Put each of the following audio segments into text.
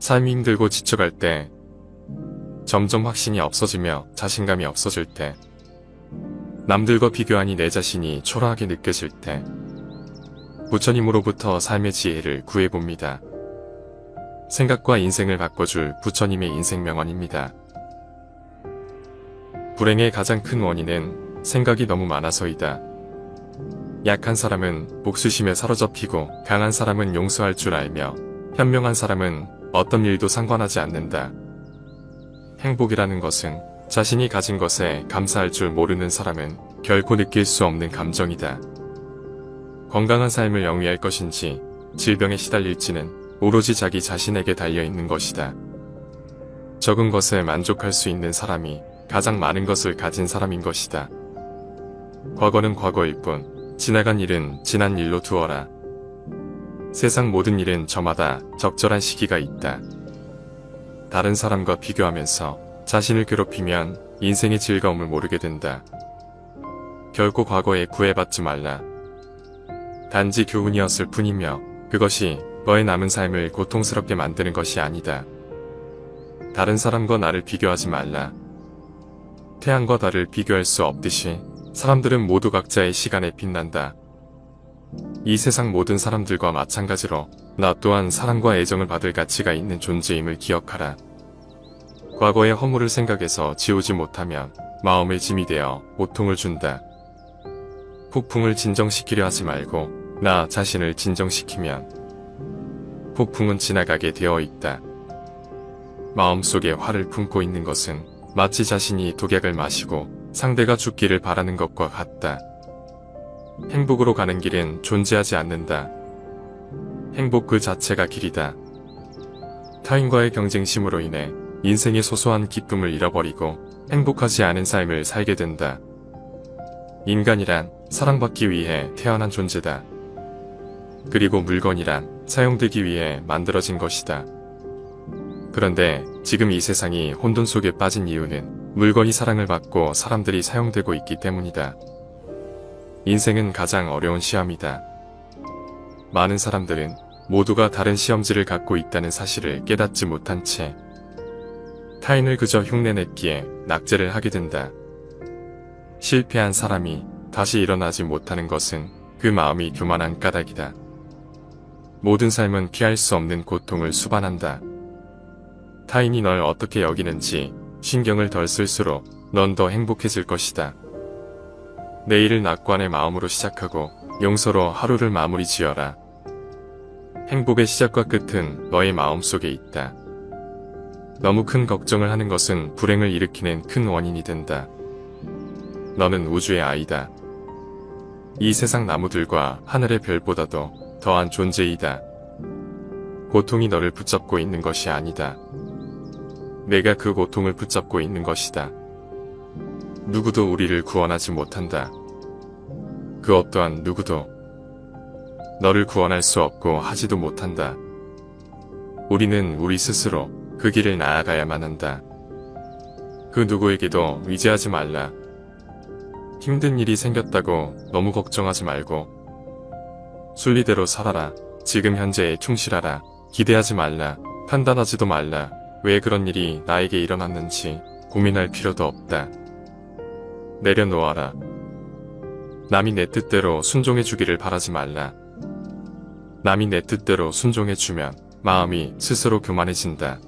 삶이 힘들고 지쳐갈 때, 점점 확신이 없어지며 자신감이 없어질 때, 남들과 비교하니 내 자신이 초라하게 느껴질 때, 부처님으로부터 삶의 지혜를 구해봅니다. 생각과 인생을 바꿔줄 부처님의 인생 명언입니다. 불행의 가장 큰 원인은 생각이 너무 많아서이다. 약한 사람은 복수심에 사로잡히고 강한 사람은 용서할 줄 알며 현명한 사람은 어떤 일도 상관하지 않는다. 행복이라는 것은 자신이 가진 것에 감사할 줄 모르는 사람은 결코 느낄 수 없는 감정이다. 건강한 삶을 영위할 것인지 질병에 시달릴지는 오로지 자기 자신에게 달려있는 것이다. 적은 것에 만족할 수 있는 사람이 가장 많은 것을 가진 사람인 것이다. 과거는 과거일 뿐, 지나간 일은 지난 일로 두어라. 세상 모든 일은 저마다 적절한 시기가 있다. 다른 사람과 비교하면서 자신을 괴롭히면 인생의 즐거움을 모르게 된다. 결코 과거에 구애받지 말라. 단지 교훈이었을 뿐이며 그것이 너의 남은 삶을 고통스럽게 만드는 것이 아니다. 다른 사람과 나를 비교하지 말라. 태양과 달을 비교할 수 없듯이 사람들은 모두 각자의 시간에 빛난다. 이 세상 모든 사람들과 마찬가지로 나 또한 사랑과 애정을 받을 가치가 있는 존재임을 기억하라. 과거의 허물을 생각해서 지우지 못하면 마음의 짐이 되어 고통을 준다. 폭풍을 진정시키려 하지 말고 나 자신을 진정시키면 폭풍은 지나가게 되어 있다. 마음속에 화를 품고 있는 것은 마치 자신이 독약을 마시고 상대가 죽기를 바라는 것과 같다. 행복으로 가는 길은 존재하지 않는다. 행복 그 자체가 길이다. 타인과의 경쟁심으로 인해 인생의 소소한 기쁨을 잃어버리고 행복하지 않은 삶을 살게 된다. 인간이란 사랑받기 위해 태어난 존재다. 그리고 물건이란 사용되기 위해 만들어진 것이다. 그런데 지금 이 세상이 혼돈 속에 빠진 이유는 물건이 사랑을 받고 사람들이 사용되고 있기 때문이다. 인생은 가장 어려운 시험이다. 많은 사람들은 모두가 다른 시험지를 갖고 있다는 사실을 깨닫지 못한 채 타인을 그저 흉내냈기에 낙제를 하게 된다. 실패한 사람이 다시 일어나지 못하는 것은 그 마음이 교만한 까닭이다. 모든 삶은 피할 수 없는 고통을 수반한다. 타인이 널 어떻게 여기는지 신경을 덜 쓸수록 넌 더 행복해질 것이다. 내일을 낙관의 마음으로 시작하고 용서로 하루를 마무리 지어라. 행복의 시작과 끝은 너의 마음속에 있다. 너무 큰 걱정을 하는 것은 불행을 일으키는 큰 원인이 된다. 너는 우주의 아이다. 이 세상 나무들과 하늘의 별보다도 더한 존재이다. 고통이 너를 붙잡고 있는 것이 아니다. 내가 그 고통을 붙잡고 있는 것이다. 누구도 우리를 구원하지 못한다. 그 어떠한 누구도 너를 구원할 수 없고 하지도 못한다. 우리는 우리 스스로 그 길을 나아가야만 한다. 그 누구에게도 의지하지 말라. 힘든 일이 생겼다고 너무 걱정하지 말고 순리대로 살아라. 지금 현재에 충실하라. 기대하지 말라. 판단하지도 말라. 왜 그런 일이 나에게 일어났는지 고민할 필요도 없다. 내려놓아라. 남이 내 뜻대로 순종해주기를 바라지 말라. 남이 내 뜻대로 순종해주면 마음이 스스로 교만해진다.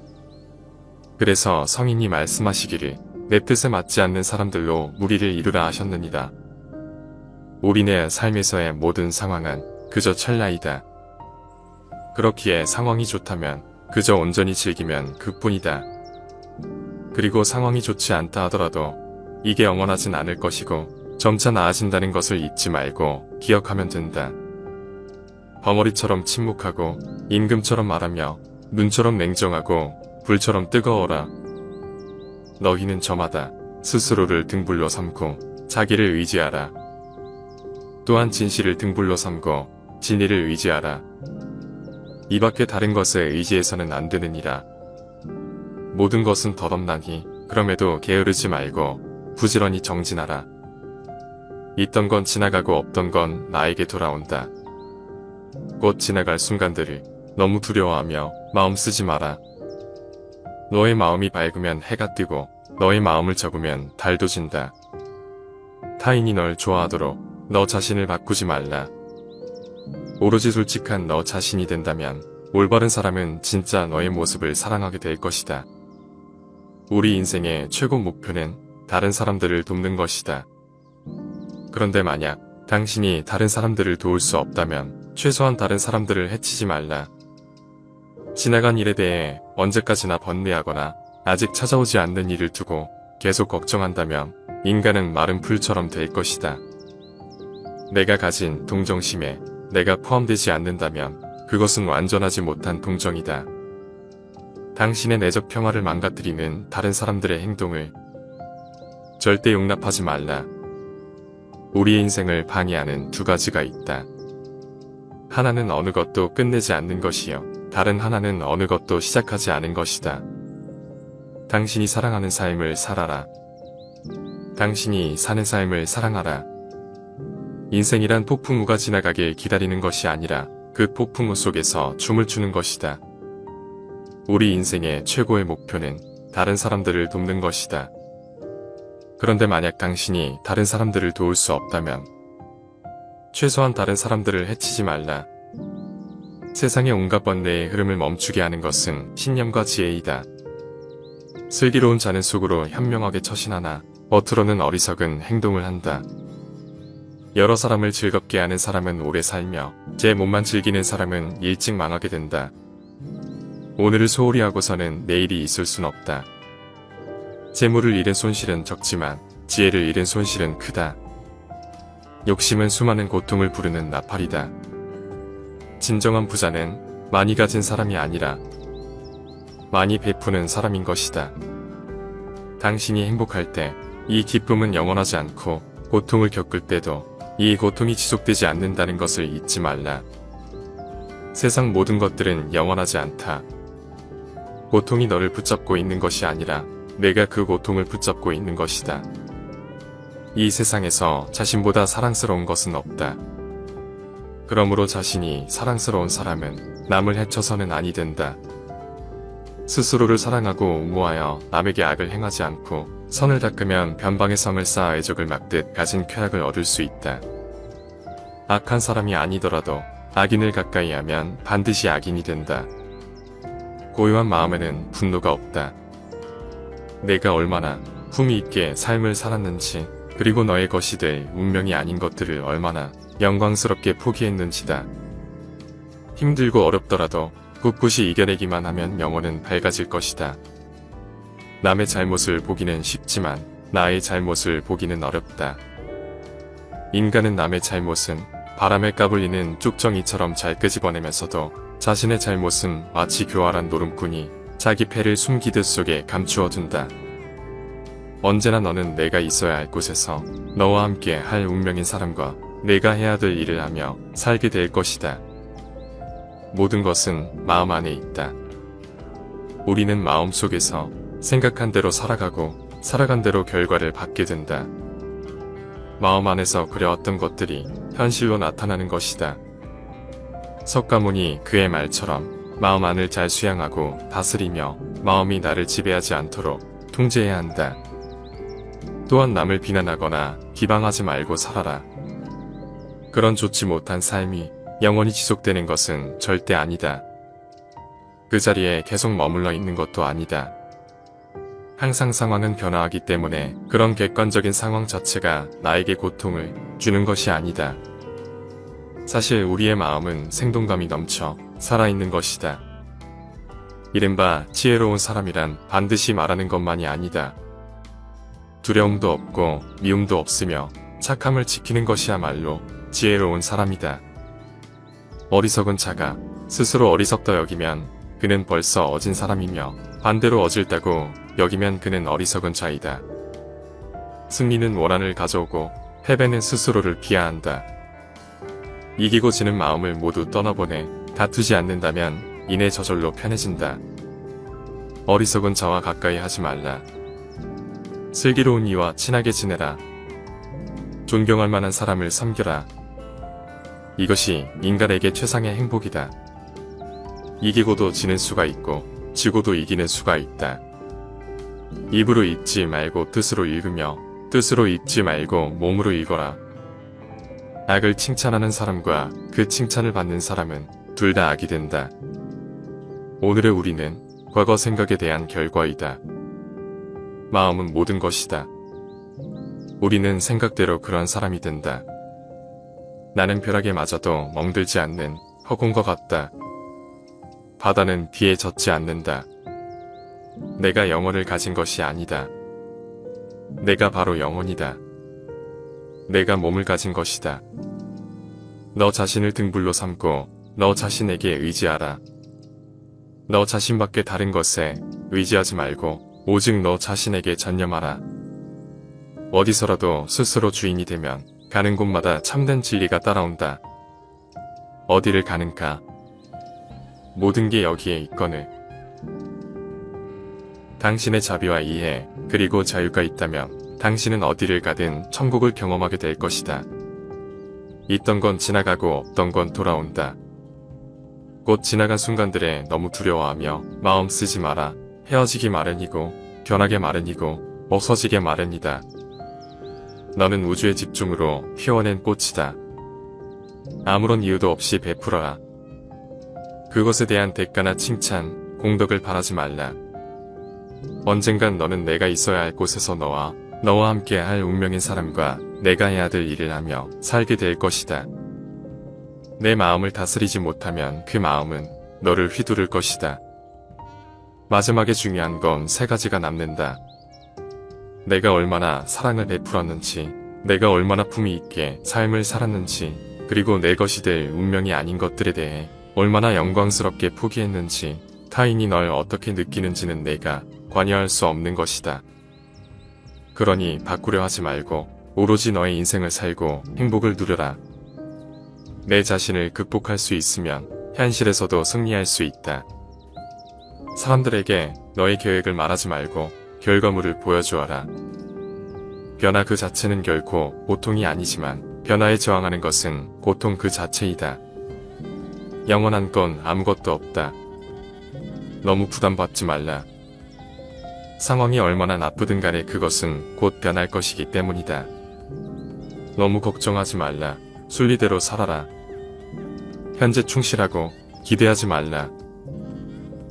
그래서 성인이 말씀하시기를 내 뜻에 맞지 않는 사람들로 무리를 이루라 하셨느니라. 우리네 삶에서의 모든 상황은 그저 찰나이다. 그렇기에 상황이 좋다면 그저 온전히 즐기면 그뿐이다. 그리고 상황이 좋지 않다 하더라도 이게 영원하진 않을 것이고 점차 나아진다는 것을 잊지 말고 기억하면 된다. 버머리처럼 침묵하고 임금처럼 말하며 눈처럼 냉정하고 불처럼 뜨거워라. 너희는 저마다 스스로를 등불로 삼고 자기를 의지하라. 또한 진실을 등불로 삼고 진리를 의지하라. 이 밖에 다른 것에 의지해서는 안 되느니라. 모든 것은 덧없나니 그럼에도 게으르지 말고 부지런히 정진하라. 있던 건 지나가고 없던 건 나에게 돌아온다. 곧 지나갈 순간들을 너무 두려워하며 마음 쓰지 마라. 너의 마음이 밝으면 해가 뜨고 너의 마음을 접으면 달도 진다. 타인이 널 좋아하도록 너 자신을 바꾸지 말라. 오로지 솔직한 너 자신이 된다면 올바른 사람은 진짜 너의 모습을 사랑하게 될 것이다. 우리 인생의 최고 목표는 다른 사람들을 돕는 것이다. 그런데 만약 당신이 다른 사람들을 도울 수 없다면 최소한 다른 사람들을 해치지 말라. 지나간 일에 대해 언제까지나 번뇌하거나 아직 찾아오지 않는 일을 두고 계속 걱정한다면 인간은 마른 풀처럼 될 것이다. 내가 가진 동정심에 내가 포함되지 않는다면 그것은 완전하지 못한 동정이다. 당신의 내적 평화를 망가뜨리는 다른 사람들의 행동을 절대 용납하지 말라. 우리의 인생을 방해하는 두 가지가 있다. 하나는 어느 것도 끝내지 않는 것이요. 다른 하나는 어느 것도 시작하지 않은 것이다. 당신이 사랑하는 삶을 살아라. 당신이 사는 삶을 사랑하라. 인생이란 폭풍우가 지나가길 기다리는 것이 아니라 그 폭풍우 속에서 춤을 추는 것이다. 우리 인생의 최고의 목표는 다른 사람들을 돕는 것이다. 그런데 만약 당신이 다른 사람들을 도울 수 없다면 최소한 다른 사람들을 해치지 말라. 세상의 온갖 번뇌의 흐름을 멈추게 하는 것은 신념과 지혜이다. 슬기로운 자는 속으로 현명하게 처신하나 겉으로는 어리석은 행동을 한다. 여러 사람을 즐겁게 하는 사람은 오래 살며 제 몸만 즐기는 사람은 일찍 망하게 된다. 오늘을 소홀히 하고서는 내일이 있을 순 없다. 재물을 잃은 손실은 적지만 지혜를 잃은 손실은 크다. 욕심은 수많은 고통을 부르는 나팔이다. 진정한 부자는 많이 가진 사람이 아니라 많이 베푸는 사람인 것이다. 당신이 행복할 때 이 기쁨은 영원하지 않고 고통을 겪을 때도 이 고통이 지속되지 않는다는 것을 잊지 말라. 세상 모든 것들은 영원하지 않다. 고통이 너를 붙잡고 있는 것이 아니라 내가 그 고통을 붙잡고 있는 것이다. 이 세상에서 자신보다 사랑스러운 것은 없다. 그러므로 자신이 사랑스러운 사람은 남을 해쳐서는 아니 된다. 스스로를 사랑하고 옹호하여 남에게 악을 행하지 않고 선을 닦으면 변방의 성을 쌓아 애적을 막듯 가진 쾌락을 얻을 수 있다. 악한 사람이 아니더라도 악인을 가까이 하면 반드시 악인이 된다. 고요한 마음에는 분노가 없다. 내가 얼마나 품위 있게 삶을 살았는지, 그리고 너의 것이 될 운명이 아닌 것들을 얼마나 영광스럽게 포기했는지다. 힘들고 어렵더라도 꿋꿋이 이겨내기만 하면 영혼은 밝아질 것이다. 남의 잘못을 보기는 쉽지만 나의 잘못을 보기는 어렵다. 인간은 남의 잘못은 바람에 까불리는 쭉정이처럼 잘 끄집어내면서도 자신의 잘못은 마치 교활한 노름꾼이 자기 패를 숨기듯 속에 감추어둔다. 언제나 너는 내가 있어야 할 곳에서 너와 함께 할 운명인 사람과 내가 해야 될 일을 하며 살게 될 것이다. 모든 것은 마음 안에 있다. 우리는 마음 속에서 생각한 대로 살아가고 살아간 대로 결과를 받게 된다. 마음 안에서 그려왔던 것들이 현실로 나타나는 것이다. 석가모니 그의 말처럼 마음 안을 잘 수양하고 다스리며 마음이 나를 지배하지 않도록 통제해야 한다. 또한 남을 비난하거나 비방하지 말고 살아라. 그런 좋지 못한 삶이 영원히 지속되는 것은 절대 아니다. 그 자리에 계속 머물러 있는 것도 아니다. 항상 상황은 변화하기 때문에 그런 객관적인 상황 자체가 나에게 고통을 주는 것이 아니다. 사실 우리의 마음은 생동감이 넘쳐 살아있는 것이다. 이른바 지혜로운 사람이란 반드시 말하는 것만이 아니다. 두려움도 없고 미움도 없으며 착함을 지키는 것이야말로 지혜로운 사람이다. 어리석은 자가 스스로 어리석다 여기면 그는 벌써 어진 사람이며 반대로 어질다고 여기면 그는 어리석은 자이다. 승리는 원한을 가져오고 패배는 스스로를 비하한다. 이기고 지는 마음을 모두 떠나보내 다투지 않는다면 이내 저절로 편해진다. 어리석은 자와 가까이 하지 말라. 슬기로운 이와 친하게 지내라. 존경할 만한 사람을 섬겨라. 이것이 인간에게 최상의 행복이다. 이기고도 지는 수가 있고 지고도 이기는 수가 있다. 입으로 읽지 말고 뜻으로 읽으며 뜻으로 읽지 말고 몸으로 읽어라. 악을 칭찬하는 사람과 그 칭찬을 받는 사람은 둘 다 악이 된다. 오늘의 우리는 과거 생각에 대한 결과이다. 마음은 모든 것이다. 우리는 생각대로 그런 사람이 된다. 나는 벼락에 맞아도 멍들지 않는 허공과 같다. 바다는 비에 젖지 않는다. 내가 영혼을 가진 것이 아니다. 내가 바로 영혼이다. 내가 몸을 가진 것이다. 너 자신을 등불로 삼고 너 자신에게 의지하라. 너 자신밖에 다른 것에 의지하지 말고 오직 너 자신에게 전념하라. 어디서라도 스스로 주인이 되면 가는 곳마다 참된 진리가 따라온다. 어디를 가는가? 모든 게 여기에 있거늘. 당신의 자비와 이해 그리고 자유가 있다면 당신은 어디를 가든 천국을 경험하게 될 것이다. 있던 건 지나가고 없던 건 돌아온다. 곧 지나간 순간들에 너무 두려워하며 마음 쓰지 마라. 헤어지기 마련이고 변하게 마련이고 없어지게 마련이다. 너는 우주의 집중으로 피워낸 꽃이다. 아무런 이유도 없이 베풀어라. 그것에 대한 대가나 칭찬, 공덕을 바라지 말라. 언젠간 너는 내가 있어야 할 곳에서 너와 함께 할 운명인 사람과 내가 해야 될 일을 하며 살게 될 것이다. 내 마음을 다스리지 못하면 그 마음은 너를 휘두를 것이다. 마지막에 중요한 건 세 가지가 남는다. 내가 얼마나 사랑을 베풀었는지, 내가 얼마나 품위 있게 삶을 살았는지, 그리고 내 것이 될 운명이 아닌 것들에 대해 얼마나 영광스럽게 포기했는지, 타인이 널 어떻게 느끼는지는 내가 관여할 수 없는 것이다. 그러니 바꾸려 하지 말고 오로지 너의 인생을 살고 행복을 누려라. 내 자신을 극복할 수 있으면 현실에서도 승리할 수 있다. 사람들에게 너의 계획을 말하지 말고 결과물을 보여주어라. 변화 그 자체는 결코 고통이 아니지만 변화에 저항하는 것은 고통 그 자체이다. 영원한 건 아무것도 없다. 너무 부담받지 말라. 상황이 얼마나 나쁘든 간에 그것은 곧 변할 것이기 때문이다. 너무 걱정하지 말라. 순리대로 살아라. 현재 충실하고 기대하지 말라.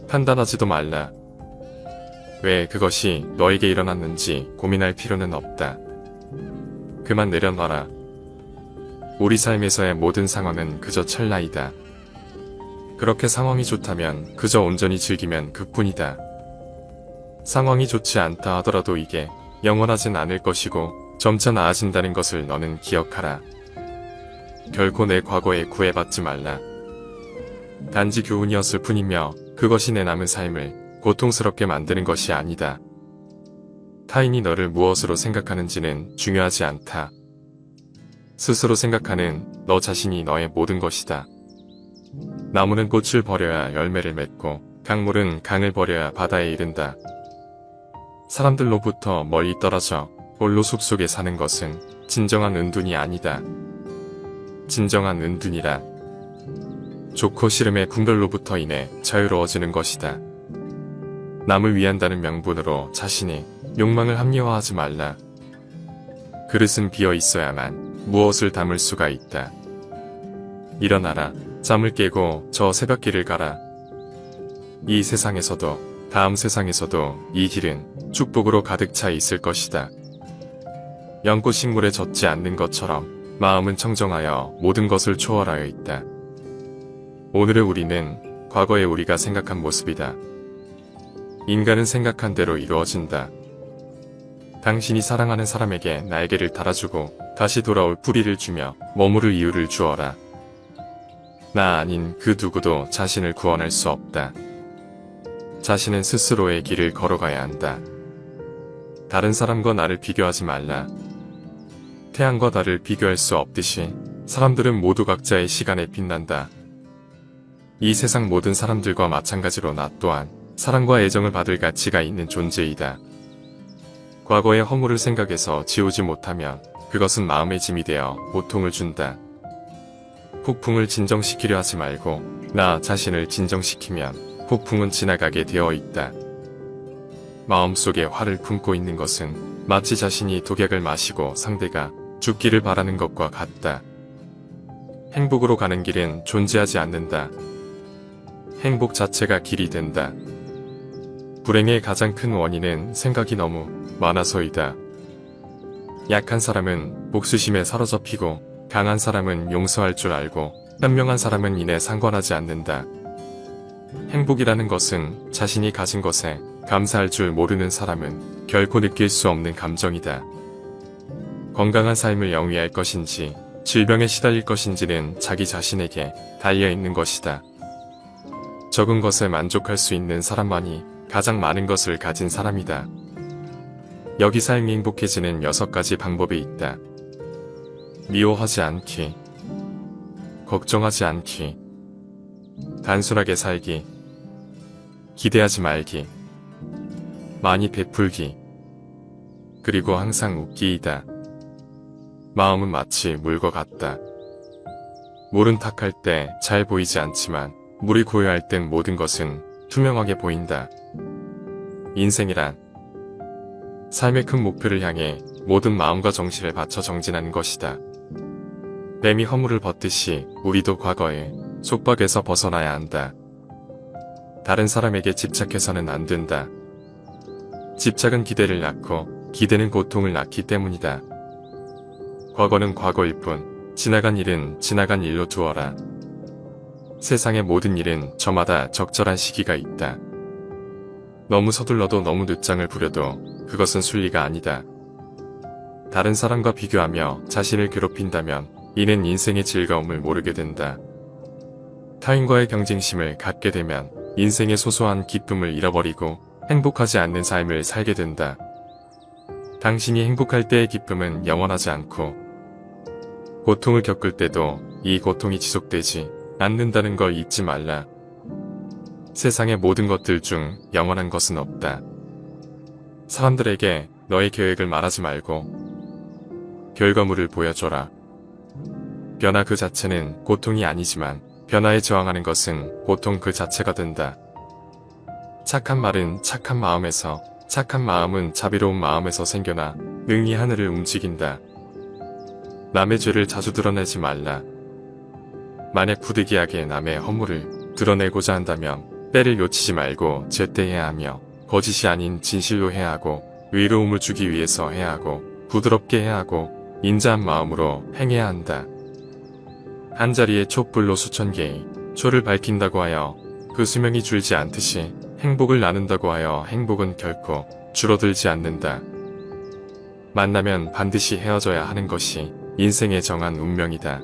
판단하지도 말라. 왜 그것이 너에게 일어났는지 고민할 필요는 없다. 그만 내려놔라. 우리 삶에서의 모든 상황은 그저 찰나이다. 그렇게 상황이 좋다면 그저 온전히 즐기면 그뿐이다. 상황이 좋지 않다 하더라도 이게 영원하진 않을 것이고 점차 나아진다는 것을 너는 기억하라. 결코 내 과거에 구애받지 말라. 단지 교훈이었을 뿐이며 그것이 내 남은 삶을 고통스럽게 만드는 것이 아니다. 타인이 너를 무엇으로 생각하는지는 중요하지 않다. 스스로 생각하는 너 자신이 너의 모든 것이다. 나무는 꽃을 버려야 열매를 맺고 강물은 강을 버려야 바다에 이른다. 사람들로부터 멀리 떨어져 홀로 숲속에 사는 것은 진정한 은둔이 아니다. 진정한 은둔이라 좋고 싫음의 분별로부터 인해 자유로워지는 것이다. 남을 위한다는 명분으로 자신의 욕망을 합리화하지 말라. 그릇은 비어 있어야만 무엇을 담을 수가 있다. 일어나라. 잠을 깨고 저 새벽길을 가라. 이 세상에서도 다음 세상에서도 이 길은 축복으로 가득 차 있을 것이다. 연꽃 식물에 젖지 않는 것처럼 마음은 청정하여 모든 것을 초월하여 있다. 오늘의 우리는 과거의 우리가 생각한 모습이다. 인간은 생각한 대로 이루어진다. 당신이 사랑하는 사람에게 날개를 달아주고 다시 돌아올 뿌리를 주며 머무를 이유를 주어라. 나 아닌 그 누구도 자신을 구원할 수 없다. 자신은 스스로의 길을 걸어가야 한다. 다른 사람과 나를 비교하지 말라. 태양과 달을 비교할 수 없듯이 사람들은 모두 각자의 시간에 빛난다. 이 세상 모든 사람들과 마찬가지로 나 또한 사랑과 애정을 받을 가치가 있는 존재이다. 과거의 허물을 생각해서 지우지 못하면 그것은 마음의 짐이 되어 고통을 준다. 폭풍을 진정시키려 하지 말고 나 자신을 진정시키면 폭풍은 지나가게 되어 있다. 마음속에 화를 품고 있는 것은 마치 자신이 독약을 마시고 상대가 죽기를 바라는 것과 같다. 행복으로 가는 길은 존재하지 않는다. 행복 자체가 길이 된다. 불행의 가장 큰 원인은 생각이 너무 많아서이다. 약한 사람은 복수심에 사로잡히고 강한 사람은 용서할 줄 알고 현명한 사람은 이내 상관하지 않는다. 행복이라는 것은 자신이 가진 것에 감사할 줄 모르는 사람은 결코 느낄 수 없는 감정이다. 건강한 삶을 영위할 것인지 질병에 시달릴 것인지는 자기 자신에게 달려있는 것이다. 적은 것에 만족할 수 있는 사람만이 가장 많은 것을 가진 사람이다. 여기 삶이 행복해지는 6가지 방법이 있다. 미워하지 않기, 걱정하지 않기, 단순하게 살기, 기대하지 말기, 많이 베풀기, 그리고 항상 웃기이다. 마음은 마치 물과 같다. 물은 탁할 때 잘 보이지 않지만 물이 고요할 땐 모든 것은 투명하게 보인다. 인생이란 삶의 큰 목표를 향해 모든 마음과 정신을 바쳐 정진하는 것이다. 뱀이 허물을 벗듯이 우리도 과거의 속박에서 벗어나야 한다. 다른 사람에게 집착해서는 안 된다. 집착은 기대를 낳고 기대는 고통을 낳기 때문이다. 과거는 과거일 뿐 지나간 일은 지나간 일로 두어라. 세상의 모든 일은 저마다 적절한 시기가 있다. 너무 서둘러도 너무 늦장을 부려도 그것은 순리가 아니다. 다른 사람과 비교하며 자신을 괴롭힌다면 이는 인생의 즐거움을 모르게 된다. 타인과의 경쟁심을 갖게 되면 인생의 소소한 기쁨을 잃어버리고 행복하지 않는 삶을 살게 된다. 당신이 행복할 때의 기쁨은 영원하지 않고 고통을 겪을 때도 이 고통이 지속되지 않는다는 걸 잊지 말라. 세상의 모든 것들 중 영원한 것은 없다. 사람들에게 너의 계획을 말하지 말고 결과물을 보여줘라. 변화 그 자체는 고통이 아니지만 변화에 저항하는 것은 고통 그 자체가 된다. 착한 말은 착한 마음에서, 착한 마음은 자비로운 마음에서 생겨나 능히 하늘을 움직인다. 남의 죄를 자주 드러내지 말라. 만약 부득이하게 남의 허물을 드러내고자 한다면 때를 놓치지 말고 제때해야 하며 거짓이 아닌 진실로 해야 하고 의로움을 주기 위해서 해야 하고 부드럽게 해야 하고 인자한 마음으로 행해야 한다. 한자리에 촛불로 수천 개의 초를 밝힌다고 하여 그 수명이 줄지 않듯이 행복을 나눈다고 하여 행복은 결코 줄어들지 않는다. 만나면 반드시 헤어져야 하는 것이 인생의 정한 운명이다.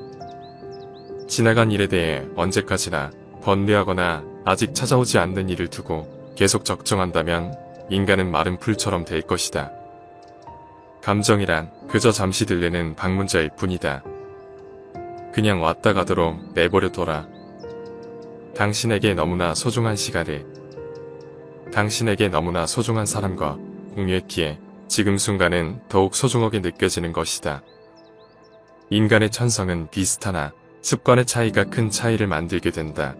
지나간 일에 대해 언제까지나 번뇌하거나 아직 찾아오지 않는 일을 두고 계속 적정한다면 인간은 마른 풀처럼 될 것이다. 감정이란 그저 잠시 들리는 방문자일 뿐이다. 그냥 왔다 가도록 내버려둬라. 당신에게 너무나 소중한 시간을, 당신에게 너무나 소중한 사람과 공유했기에 지금 순간은 더욱 소중하게 느껴지는 것이다. 인간의 천성은 비슷하나 습관의 차이가 큰 차이를 만들게 된다.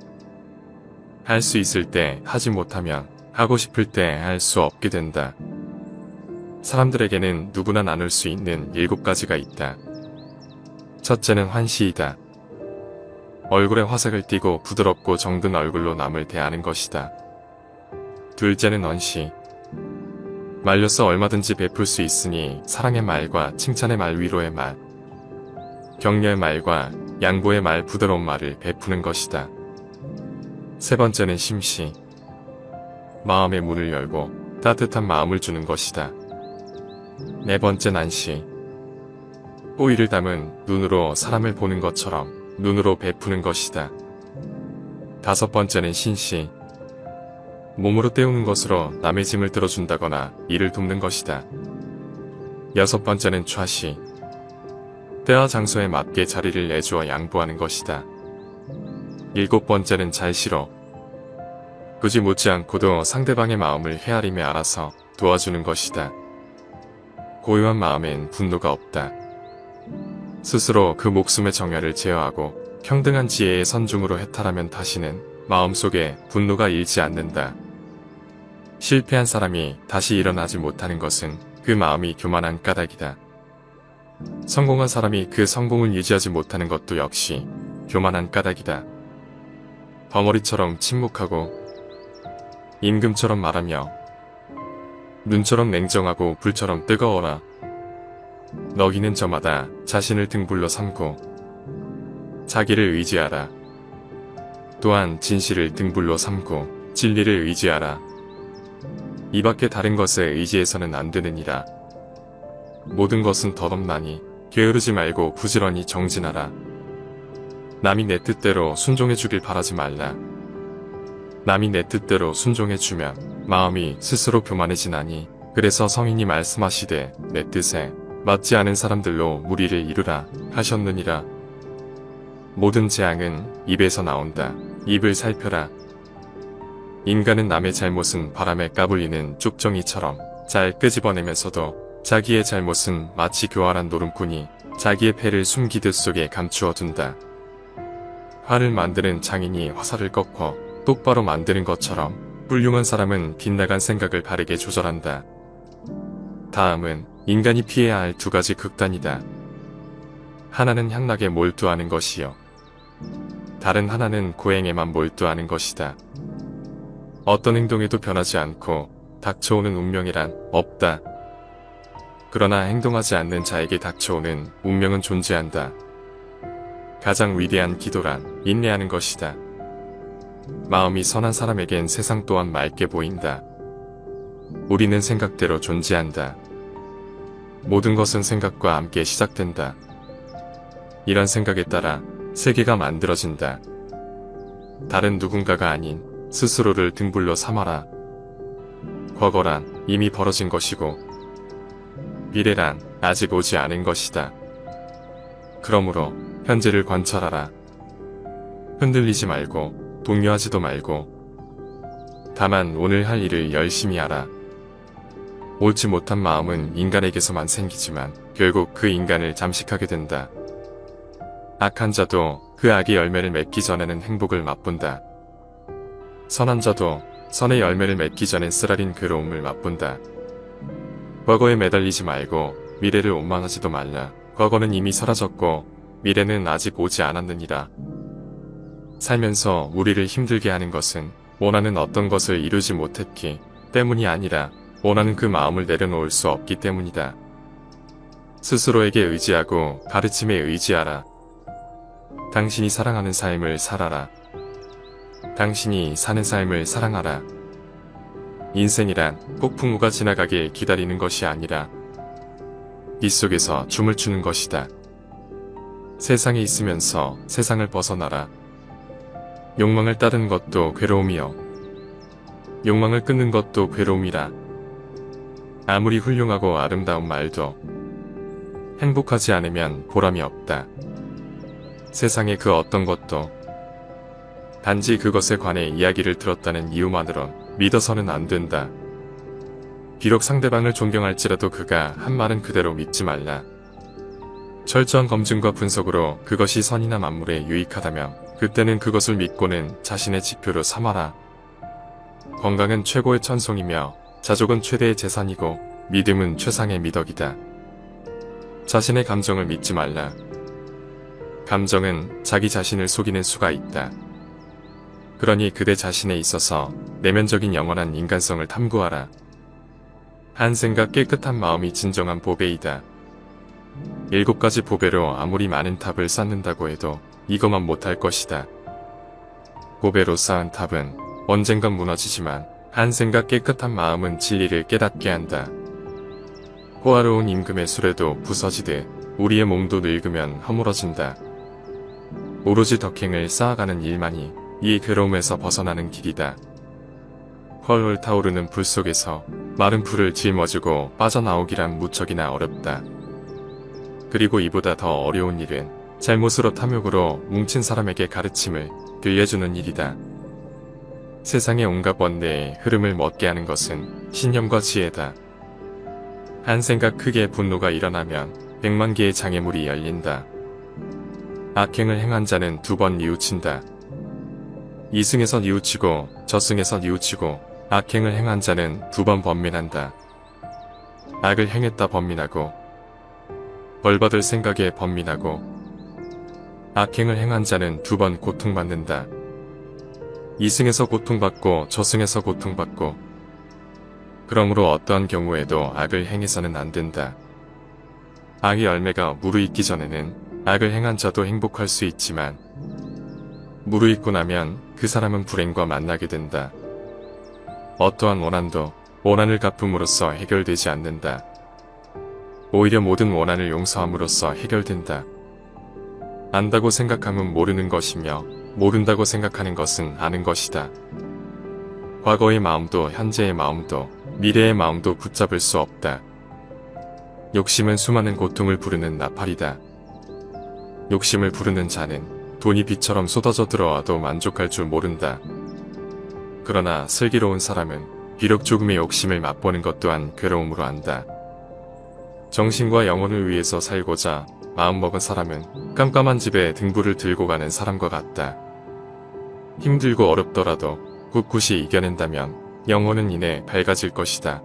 할 수 있을 때 하지 못하면 하고 싶을 때 할 수 없게 된다. 사람들에게는 누구나 나눌 수 있는 7가지가 있다. 첫째는 환시이다. 얼굴에 화색을 띠고 부드럽고 정든 얼굴로 남을 대하는 것이다. 둘째는 언시. 말로써 얼마든지 베풀 수 있으니 사랑의 말과 칭찬의 말, 위로의 말, 격려의 말과 양보의 말, 부드러운 말을 베푸는 것이다. 세 번째는 심시. 마음의 문을 열고 따뜻한 마음을 주는 것이다. 네 번째는 안시. 호의를 담은 눈으로 사람을 보는 것처럼 눈으로 베푸는 것이다. 다섯 번째는 신시. 몸으로 때우는 것으로 남의 짐을 들어준다거나 일을 돕는 것이다. 여섯 번째는 좌시. 때와 장소에 맞게 자리를 내주어 양보하는 것이다. 일곱 번째는 잘시로. 굳이 묻지 않고도 상대방의 마음을 헤아리며 알아서 도와주는 것이다. 고요한 마음엔 분노가 없다. 스스로 그 목숨의 정열을 제어하고 평등한 지혜의 선중으로 해탈하면 다시는 마음속에 분노가 일지 않는다. 실패한 사람이 다시 일어나지 못하는 것은 그 마음이 교만한 까닭이다. 성공한 사람이 그 성공을 유지하지 못하는 것도 역시 교만한 까닭이다. 벙어리처럼 침묵하고 임금처럼 말하며 눈처럼 냉정하고 불처럼 뜨거워라. 너희는 저마다 자신을 등불로 삼고 자기를 의지하라. 또한 진실을 등불로 삼고 진리를 의지하라. 이 밖에 다른 것에 의지해서는 안 되느니라. 모든 것은 덧없나니 게으르지 말고 부지런히 정진하라. 남이 내 뜻대로 순종해 주길 바라지 말라. 남이 내 뜻대로 순종해 주면 마음이 스스로 교만해지나니 그래서 성인이 말씀하시되 내 뜻에 맞지 않은 사람들로 무리를 이루라 하셨느니라. 모든 재앙은 입에서 나온다. 입을 살펴라. 인간은 남의 잘못은 바람에 까불리는 쭉정이처럼 잘 끄집어내면서도 자기의 잘못은 마치 교활한 노름꾼이 자기의 패를 숨기듯 속에 감추어 둔다. 활을 만드는 장인이 화살을 꺾어 똑바로 만드는 것처럼 훌륭한 사람은 빗나간 생각을 바르게 조절한다. 다음은 인간이 피해야 할 두 가지 극단이다. 하나는 향락에 몰두하는 것이요. 다른 하나는 고행에만 몰두하는 것이다. 어떤 행동에도 변하지 않고 닥쳐오는 운명이란 없다. 그러나 행동하지 않는 자에게 닥쳐오는 운명은 존재한다. 가장 위대한 기도란 인내하는 것이다. 마음이 선한 사람에겐 세상 또한 맑게 보인다. 우리는 생각대로 존재한다. 모든 것은 생각과 함께 시작된다. 이런 생각에 따라 세계가 만들어진다. 다른 누군가가 아닌 스스로를 등불로 삼아라. 과거란 이미 벌어진 것이고 미래란 아직 오지 않은 것이다. 그러므로 현재를 관찰하라. 흔들리지 말고 동요하지도 말고 다만 오늘 할 일을 열심히 하라. 옳지 못한 마음은 인간에게서만 생기지만 결국 그 인간을 잠식하게 된다. 악한 자도 그 악의 열매를 맺기 전에는 행복을 맛본다. 선한 자도 선의 열매를 맺기 전엔 쓰라린 괴로움을 맛본다. 과거에 매달리지 말고 미래를 원망하지도 말라. 과거는 이미 사라졌고 미래는 아직 오지 않았느니라. 살면서 우리를 힘들게 하는 것은 원하는 어떤 것을 이루지 못했기 때문이 아니라 원하는 그 마음을 내려놓을 수 없기 때문이다. 스스로에게 의지하고 가르침에 의지하라. 당신이 사랑하는 삶을 살아라. 당신이 사는 삶을 사랑하라. 인생이란 폭풍우가 지나가길 기다리는 것이 아니라 이 속에서 춤을 추는 것이다. 세상에 있으면서 세상을 벗어나라. 욕망을 따르는 것도 괴로움이요. 욕망을 끊는 것도 괴로움이라. 아무리 훌륭하고 아름다운 말도 행복하지 않으면 보람이 없다. 세상의 그 어떤 것도 단지 그것에 관해 이야기를 들었다는 이유만으론 믿어서는 안 된다. 비록 상대방을 존경할지라도 그가 한 말은 그대로 믿지 말라. 철저한 검증과 분석으로 그것이 선이나 만물에 유익하다면 그때는 그것을 믿고는 자신의 지표로 삼아라. 건강은 최고의 천송이며 자족은 최대의 재산이고 믿음은 최상의 미덕이다. 자신의 감정을 믿지 말라. 감정은 자기 자신을 속이는 수가 있다. 그러니 그대 자신에 있어서 내면적인 영원한 인간성을 탐구하라. 한 생각 깨끗한 마음이 진정한 보배이다. 7가지 보배로 아무리 많은 탑을 쌓는다고 해도 이것만 못할 것이다. 보배로 쌓은 탑은 언젠간 무너지지만 한 생각 깨끗한 마음은 진리를 깨닫게 한다. 호화로운 임금의 수레도 부서지듯 우리의 몸도 늙으면 허물어진다. 오로지 덕행을 쌓아가는 일만이 이 괴로움에서 벗어나는 길이다. 헐헐 타오르는 불 속에서 마른 풀을 짊어지고 빠져나오기란 무척이나 어렵다. 그리고 이보다 더 어려운 일은 잘못으로 탐욕으로 뭉친 사람에게 가르침을 들려주는 일이다. 세상의 온갖 번뇌의 흐름을 멎게 하는 것은 신념과 지혜다. 한 생각 크게 분노가 일어나면 100만 개의 장애물이 열린다. 악행을 행한 자는 2번 뉘우친다. 이승에서 뉘우치고 저승에서 뉘우치고 악행을 행한 자는 2번 번민한다. 악을 행했다 번민하고 벌받을 생각에 번민하고 악행을 행한 자는 2번 고통받는다. 이승에서 고통받고 저승에서 고통받고 그러므로 어떠한 경우에도 악을 행해서는 안 된다. 악의 열매가 무르익기 전에는 악을 행한 자도 행복할 수 있지만 무르익고 나면 그 사람은 불행과 만나게 된다. 어떠한 원한도 원한을 갚음으로써 해결되지 않는다. 오히려 모든 원한을 용서함으로써 해결된다. 안다고 생각하면 모르는 것이며 모른다고 생각하는 것은 아는 것이다. 과거의 마음도 현재의 마음도 미래의 마음도 붙잡을 수 없다. 욕심은 수많은 고통을 부르는 나팔이다. 욕심을 부르는 자는 돈이 비처럼 쏟아져 들어와도 만족할 줄 모른다. 그러나 슬기로운 사람은 비록 조금의 욕심을 맛보는 것 또한 괴로움으로 안다. 정신과 영혼을 위해서 살고자 마음먹은 사람은 깜깜한 집에 등불을 들고 가는 사람과 같다. 힘들고 어렵더라도 꿋꿋이 이겨낸다면 영혼은 이내 밝아질 것이다.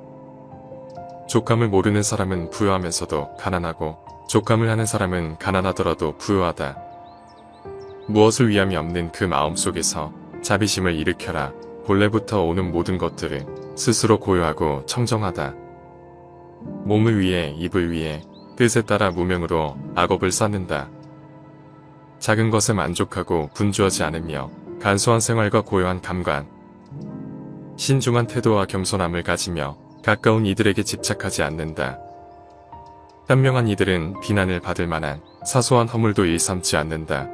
족함을 모르는 사람은 부유하면서도 가난하고 족함을 하는 사람은 가난하더라도 부유하다. 무엇을 위함이 없는 그 마음 속에서 자비심을 일으켜라. 본래부터 오는 모든 것들은 스스로 고요하고 청정하다. 몸을 위해 입을 위해 뜻에 따라 무명으로 악업을 쌓는다. 작은 것에 만족하고 분주하지 않으며 간소한 생활과 고요한 감관, 신중한 태도와 겸손함을 가지며 가까운 이들에게 집착하지 않는다. 현명한 이들은 비난을 받을 만한 사소한 허물도 일삼지 않는다.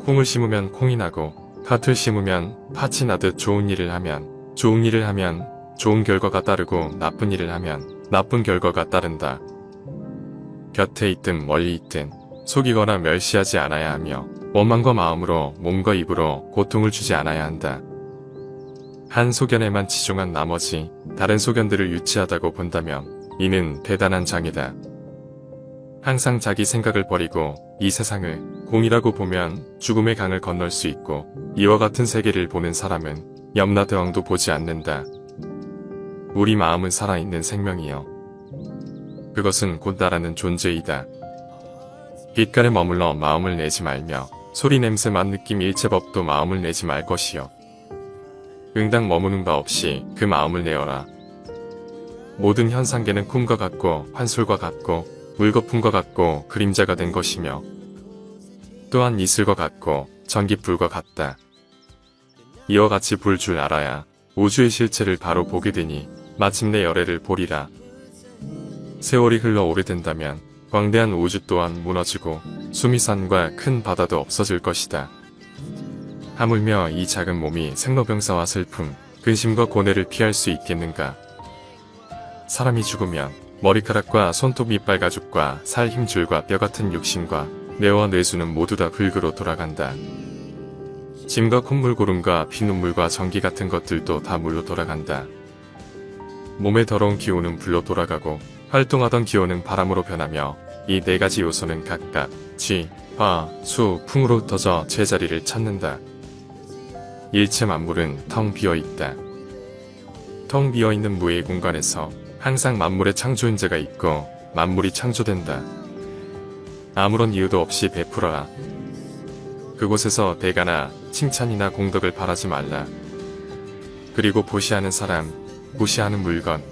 콩을 심으면 콩이 나고 팥을 심으면 팥이 나듯 좋은 일을 하면 좋은 결과가 따르고 나쁜 일을 하면 나쁜 결과가 따른다. 곁에 있든 멀리 있든 속이거나 멸시하지 않아야 하며 원망과 마음으로 몸과 입으로 고통을 주지 않아야 한다. 한 소견에만 치중한 나머지 다른 소견들을 유치하다고 본다면 이는 대단한 장애다. 항상 자기 생각을 버리고 이 세상을 공이라고 보면 죽음의 강을 건널 수 있고 이와 같은 세계를 보는 사람은 염라대왕도 보지 않는다. 우리 마음은 살아있는 생명이요. 그것은 곧 나라는 존재이다. 빛깔에 머물러 마음을 내지 말며 소리 냄새 맛 느낌 일체법도 마음을 내지 말 것이요. 응당 머무는 바 없이 그 마음을 내어라. 모든 현상계는 꿈과 같고 환술과 같고 물거품과 같고 그림자가 된 것이며 또한 이슬과 같고 전기불과 같다. 이와 같이 볼 줄 알아야 우주의 실체를 바로 보게 되니 마침내 열애를 보리라. 세월이 흘러 오래된다면 광대한 우주 또한 무너지고 수미산과 큰 바다도 없어질 것이다. 하물며 이 작은 몸이 생로병사와 슬픔, 근심과 고뇌를 피할 수 있겠는가? 사람이 죽으면 머리카락과 손톱 이빨 가죽과 살 힘줄과 뼈 같은 육신과 뇌와 뇌수는 모두 다 흙으로 돌아간다. 짐과 콧물 고름과 피눈물과 전기 같은 것들도 다 물로 돌아간다. 몸의 더러운 기운은 불로 돌아가고 활동하던 기운은 바람으로 변하며 이 4가지 요소는 각각 지, 화, 수, 풍으로 흩어져 제자리를 찾는다. 일체 만물은 텅 비어있다. 텅 비어있는 무의 공간에서 항상 만물의 창조인재가 있고 만물이 창조된다. 아무런 이유도 없이 베풀어라. 그곳에서 대가나 칭찬이나 공덕을 바라지 말라. 그리고 보시하는 사람, 보시하는 물건,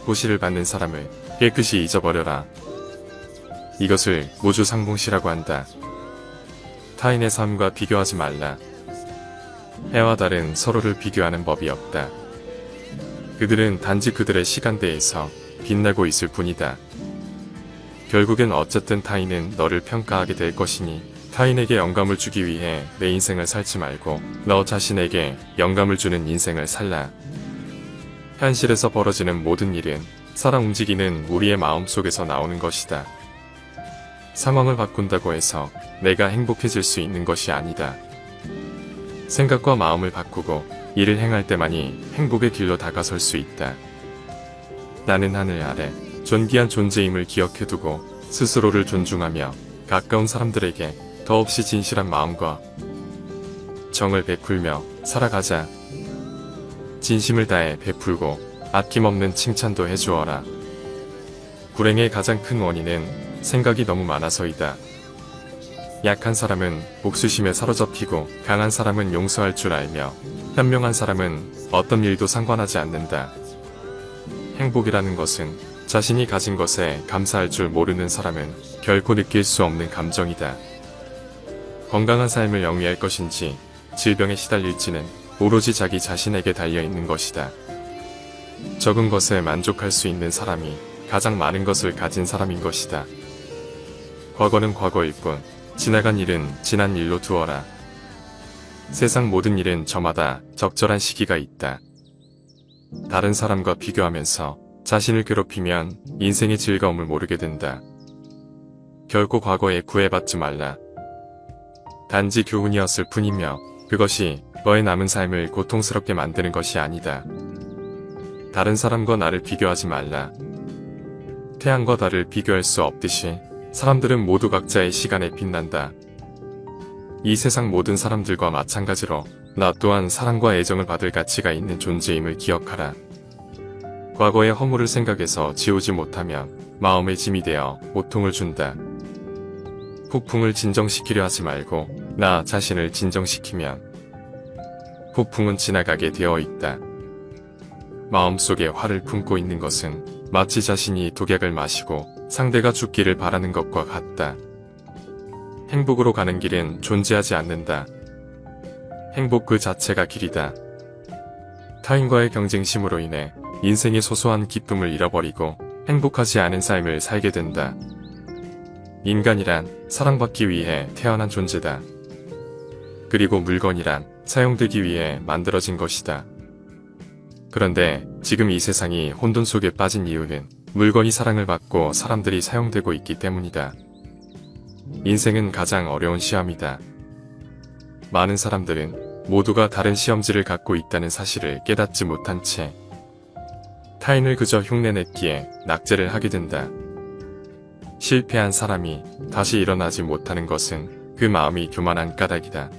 보시를 받는 사람을 깨끗이 잊어버려라. 이것을 무주상봉시라고 한다. 타인의 삶과 비교하지 말라. 해와 달은 서로를 비교하는 법이 없다. 그들은 단지 그들의 시간대에서 빛나고 있을 뿐이다. 결국엔 어쨌든 타인은 너를 평가하게 될 것이니 타인에게 영감을 주기 위해 내 인생을 살지 말고 너 자신에게 영감을 주는 인생을 살라. 현실에서 벌어지는 모든 일은 살아 움직이는 우리의 마음 속에서 나오는 것이다. 상황을 바꾼다고 해서 내가 행복해질 수 있는 것이 아니다. 생각과 마음을 바꾸고 일을 행할 때만이 행복의 길로 다가설 수 있다. 나는 하늘 아래 존귀한 존재임을 기억해두고 스스로를 존중하며 가까운 사람들에게 더없이 진실한 마음과 정을 베풀며 살아가자. 진심을 다해 베풀고 아낌없는 칭찬도 해주어라. 불행의 가장 큰 원인은 생각이 너무 많아서이다. 약한 사람은 복수심에 사로잡히고 강한 사람은 용서할 줄 알며 현명한 사람은 어떤 일도 상관하지 않는다. 행복이라는 것은 자신이 가진 것에 감사할 줄 모르는 사람은 결코 느낄 수 없는 감정이다. 건강한 삶을 영위할 것인지 질병에 시달릴지는 오로지 자기 자신에게 달려있는 것이다. 적은 것에 만족할 수 있는 사람이 가장 많은 것을 가진 사람인 것이다. 과거는 과거일 뿐 지나간 일은 지난 일로 두어라. 세상 모든 일은 저마다 적절한 시기가 있다. 다른 사람과 비교하면서 자신을 괴롭히면 인생의 즐거움을 모르게 된다. 결코 과거에 구애받지 말라. 단지 교훈이었을 뿐이며 그것이 너의 남은 삶을 고통스럽게 만드는 것이 아니다. 다른 사람과 나를 비교하지 말라. 태양과 달을 비교할 수 없듯이 사람들은 모두 각자의 시간에 빛난다. 이 세상 모든 사람들과 마찬가지로 나 또한 사랑과 애정을 받을 가치가 있는 존재임을 기억하라. 과거의 허물을 생각해서 지우지 못하면 마음의 짐이 되어 고통을 준다. 폭풍을 진정시키려 하지 말고 나 자신을 진정시키면 폭풍은 지나가게 되어 있다. 마음속에 화를 품고 있는 것은 마치 자신이 독약을 마시고 상대가 죽기를 바라는 것과 같다. 행복으로 가는 길은 존재하지 않는다. 행복 그 자체가 길이다. 타인과의 경쟁심으로 인해 인생의 소소한 기쁨을 잃어버리고 행복하지 않은 삶을 살게 된다. 인간이란 사랑받기 위해 태어난 존재다. 그리고 물건이란 사용되기 위해 만들어진 것이다. 그런데 지금 이 세상이 혼돈 속에 빠진 이유는 물건이 사랑을 받고 사람들이 사용되고 있기 때문이다. 인생은 가장 어려운 시험이다. 많은 사람들은 모두가 다른 시험지를 갖고 있다는 사실을 깨닫지 못한 채 타인을 그저 흉내냈기에 낙제를 하게 된다. 실패한 사람이 다시 일어나지 못하는 것은 그 마음이 교만한 까닭이다.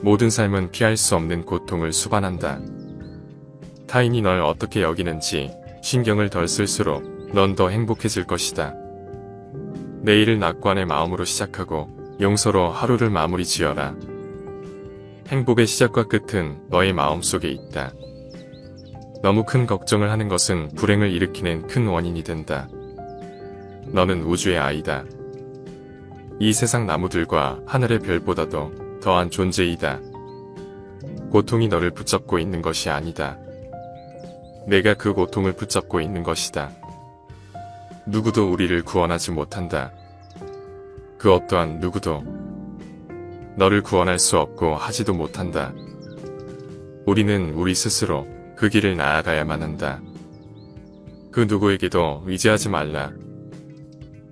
모든 삶은 피할 수 없는 고통을 수반한다. 타인이 널 어떻게 여기는지 신경을 덜 쓸수록 넌 더 행복해질 것이다. 내일을 낙관의 마음으로 시작하고 용서로 하루를 마무리 지어라. 행복의 시작과 끝은 너의 마음속에 있다. 너무 큰 걱정을 하는 것은 불행을 일으키는 큰 원인이 된다. 너는 우주의 아이다. 이 세상 나무들과 하늘의 별보다도 더한 존재이다. 고통이 너를 붙잡고 있는 것이 아니다. 내가 그 고통을 붙잡고 있는 것이다. 누구도 우리를 구원하지 못한다. 그 어떠한 누구도 너를 구원할 수 없고 하지도 못한다. 우리는 우리 스스로 그 길을 나아가야만 한다. 그 누구에게도 의지하지 말라.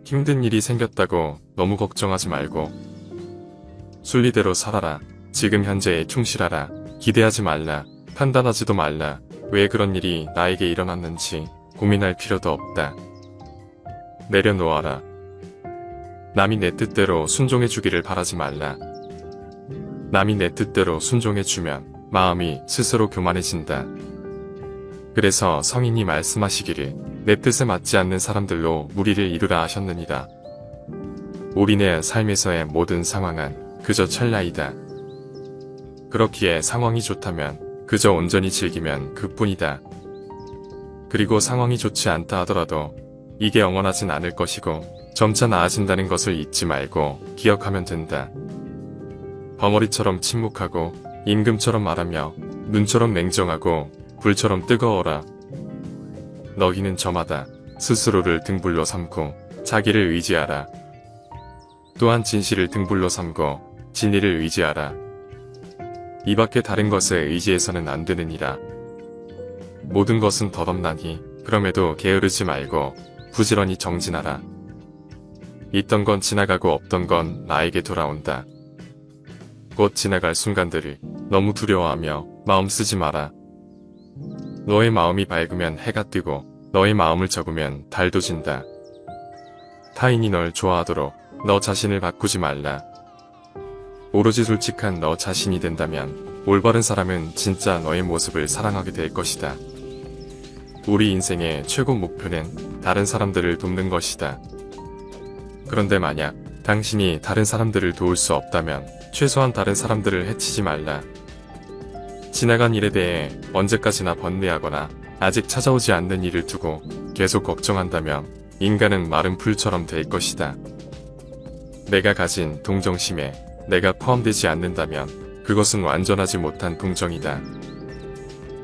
힘든 일이 생겼다고 너무 걱정하지 말고 순리대로 살아라. 지금 현재에 충실하라. 기대하지 말라. 판단하지도 말라. 왜 그런 일이 나에게 일어났는지 고민할 필요도 없다. 내려놓아라. 남이 내 뜻대로 순종해주기를 바라지 말라. 남이 내 뜻대로 순종해주면 마음이 스스로 교만해진다. 그래서 성인이 말씀하시기를 내 뜻에 맞지 않는 사람들로 무리를 이루라 하셨느니라. 우리네 삶에서의 모든 상황은 그저 찰나이다. 그렇기에 상황이 좋다면 그저 온전히 즐기면 그뿐이다. 그리고 상황이 좋지 않다 하더라도 이게 영원하진 않을 것이고 점차 나아진다는 것을 잊지 말고 기억하면 된다. 벙어리처럼 침묵하고 임금처럼 말하며 눈처럼 냉정하고 불처럼 뜨거워라. 너희는 저마다 스스로를 등불로 삼고 자기를 의지하라. 또한 진실을 등불로 삼고 진리를 의지하라. 이 밖에 다른 것에 의지해서는 안 되느니라. 모든 것은 덧없나니 그럼에도 게으르지 말고 부지런히 정진하라. 있던 건 지나가고 없던 건 나에게 돌아온다. 곧 지나갈 순간들을 너무 두려워하며 마음 쓰지 마라. 너의 마음이 밝으면 해가 뜨고 너의 마음을 적으면 달도 진다. 타인이 널 좋아하도록 너 자신을 바꾸지 말라. 오로지 솔직한 너 자신이 된다면 올바른 사람은 진짜 너의 모습을 사랑하게 될 것이다. 우리 인생의 최고 목표는 다른 사람들을 돕는 것이다. 그런데 만약 당신이 다른 사람들을 도울 수 없다면 최소한 다른 사람들을 해치지 말라. 지나간 일에 대해 언제까지나 번뇌하거나 아직 찾아오지 않는 일을 두고 계속 걱정한다면 인간은 마른 풀처럼 될 것이다. 내가 가진 동정심에 내가 포함되지 않는다면 그것은 완전하지 못한 동정이다.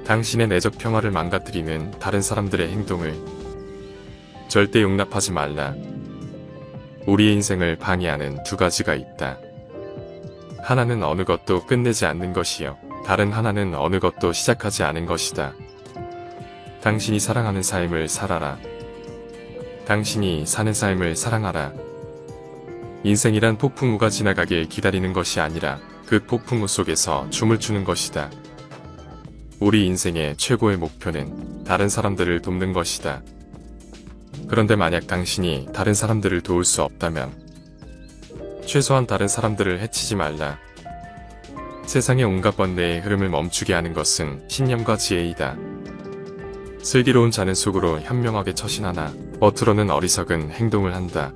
당신의 내적 평화를 망가뜨리는 다른 사람들의 행동을 절대 용납하지 말라. 우리의 인생을 방해하는 두 가지가 있다. 하나는 어느 것도 끝내지 않는 것이요. 다른 하나는 어느 것도 시작하지 않은 것이다. 당신이 사랑하는 삶을 살아라. 당신이 사는 삶을 사랑하라. 인생이란 폭풍우가 지나가길 기다리는 것이 아니라 그 폭풍우 속에서 춤을 추는 것이다. 우리 인생의 최고의 목표는 다른 사람들을 돕는 것이다. 그런데 만약 당신이 다른 사람들을 도울 수 없다면 최소한 다른 사람들을 해치지 말라. 세상의 온갖 번뇌의 흐름을 멈추게 하는 것은 신념과 지혜이다. 슬기로운 자는 속으로 현명하게 처신하나 겉으로는 어리석은 행동을 한다.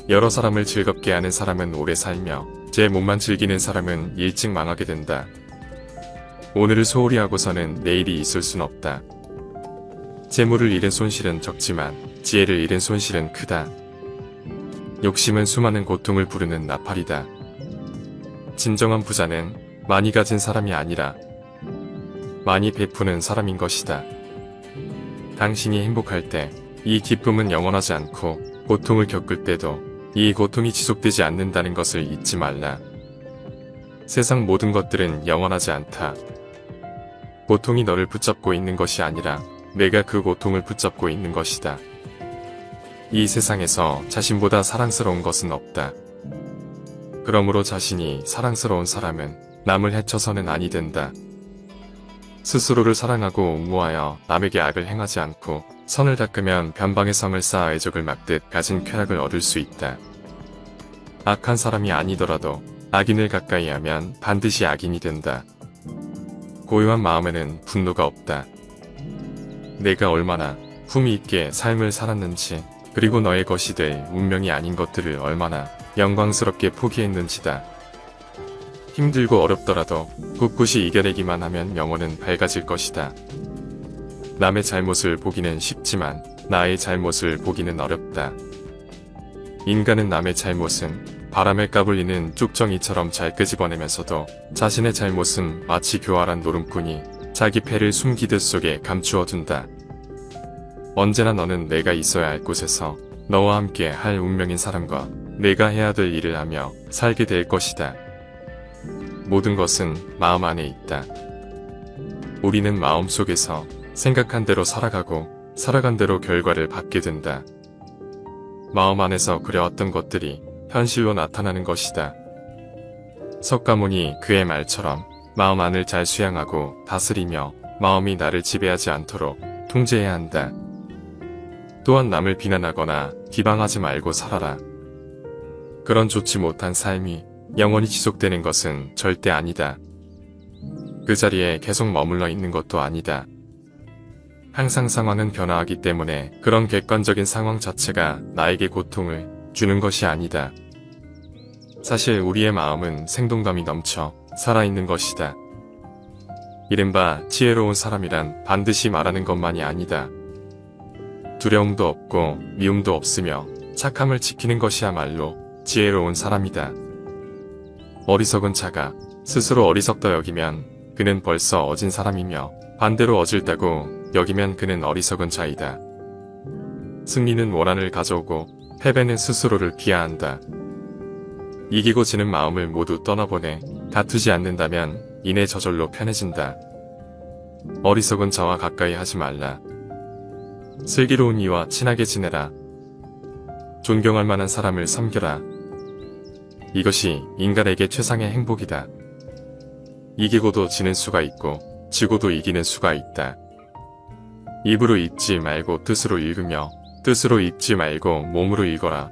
여러 사람을 즐겁게 하는 사람은 오래 살며 제 몸만 즐기는 사람은 일찍 망하게 된다. 오늘을 소홀히 하고서는 내일이 있을 순 없다. 재물을 잃은 손실은 적지만 지혜를 잃은 손실은 크다. 욕심은 수많은 고통을 부르는 나팔이다. 진정한 부자는 많이 가진 사람이 아니라 많이 베푸는 사람인 것이다. 당신이 행복할 때 이 기쁨은 영원하지 않고 고통을 겪을 때도 이 고통이 지속되지 않는다는 것을 잊지 말라. 세상 모든 것들은 영원하지 않다. 고통이 너를 붙잡고 있는 것이 아니라 내가 그 고통을 붙잡고 있는 것이다. 이 세상에서 자신보다 사랑스러운 것은 없다. 그러므로 자신이 사랑스러운 사람은 남을 해쳐서는 아니 된다. 스스로를 사랑하고 옹호하여 남에게 악을 행하지 않고 선을 닦으면 변방의 성을 쌓아 애적을 막듯 가진 쾌락을 얻을 수 있다. 악한 사람이 아니더라도 악인을 가까이 하면 반드시 악인이 된다. 고요한 마음에는 분노가 없다. 내가 얼마나 품위 있게 삶을 살았는지, 그리고 너의 것이 될 운명이 아닌 것들을 얼마나 영광스럽게 포기했는지다. 힘들고 어렵더라도 꿋꿋이 이겨내기만 하면 영혼은 밝아질 것이다. 남의 잘못을 보기는 쉽지만 나의 잘못을 보기는 어렵다. 인간은 남의 잘못은 바람에 까불리는 쭉정이처럼 잘 끄집어내면서도 자신의 잘못은 마치 교활한 노름꾼이 자기 패를 숨기듯 속에 감추어둔다. 언제나 너는 내가 있어야 할 곳에서 너와 함께 할 운명인 사람과 내가 해야 될 일을 하며 살게 될 것이다. 모든 것은 마음 안에 있다. 우리는 마음 속에서 생각한 대로 살아가고 살아간 대로 결과를 받게 된다. 마음 안에서 그려왔던 것들이 현실로 나타나는 것이다. 석가모니 그의 말처럼 마음 안을 잘 수양하고 다스리며 마음이 나를 지배하지 않도록 통제해야 한다. 또한 남을 비난하거나 비방하지 말고 살아라. 그런 좋지 못한 삶이 영원히 지속되는 것은 절대 아니다. 그 자리에 계속 머물러 있는 것도 아니다. 항상 상황은 변화하기 때문에 그런 객관적인 상황 자체가 나에게 고통을 주는 것이 아니다. 사실 우리의 마음은 생동감이 넘쳐 살아있는 것이다. 이른바 지혜로운 사람이란 반드시 말하는 것만이 아니다. 두려움도 없고 미움도 없으며 착함을 지키는 것이야말로 지혜로운 사람이다. 어리석은 자가 스스로 어리석다 여기면 그는 벌써 어진 사람이며 반대로 어질다고 여기면 그는 어리석은 자이다. 승리는 원한을 가져오고 패배는 스스로를 비하한다. 이기고 지는 마음을 모두 떠나보내 다투지 않는다면 이내 저절로 편해진다. 어리석은 자와 가까이 하지 말라. 슬기로운 이와 친하게 지내라. 존경할 만한 사람을 섬겨라. 이것이 인간에게 최상의 행복이다. 이기고도 지는 수가 있고 지고도 이기는 수가 있다. 입으로 읽지 말고 뜻으로 읽으며 뜻으로 읽지 말고 몸으로 읽어라.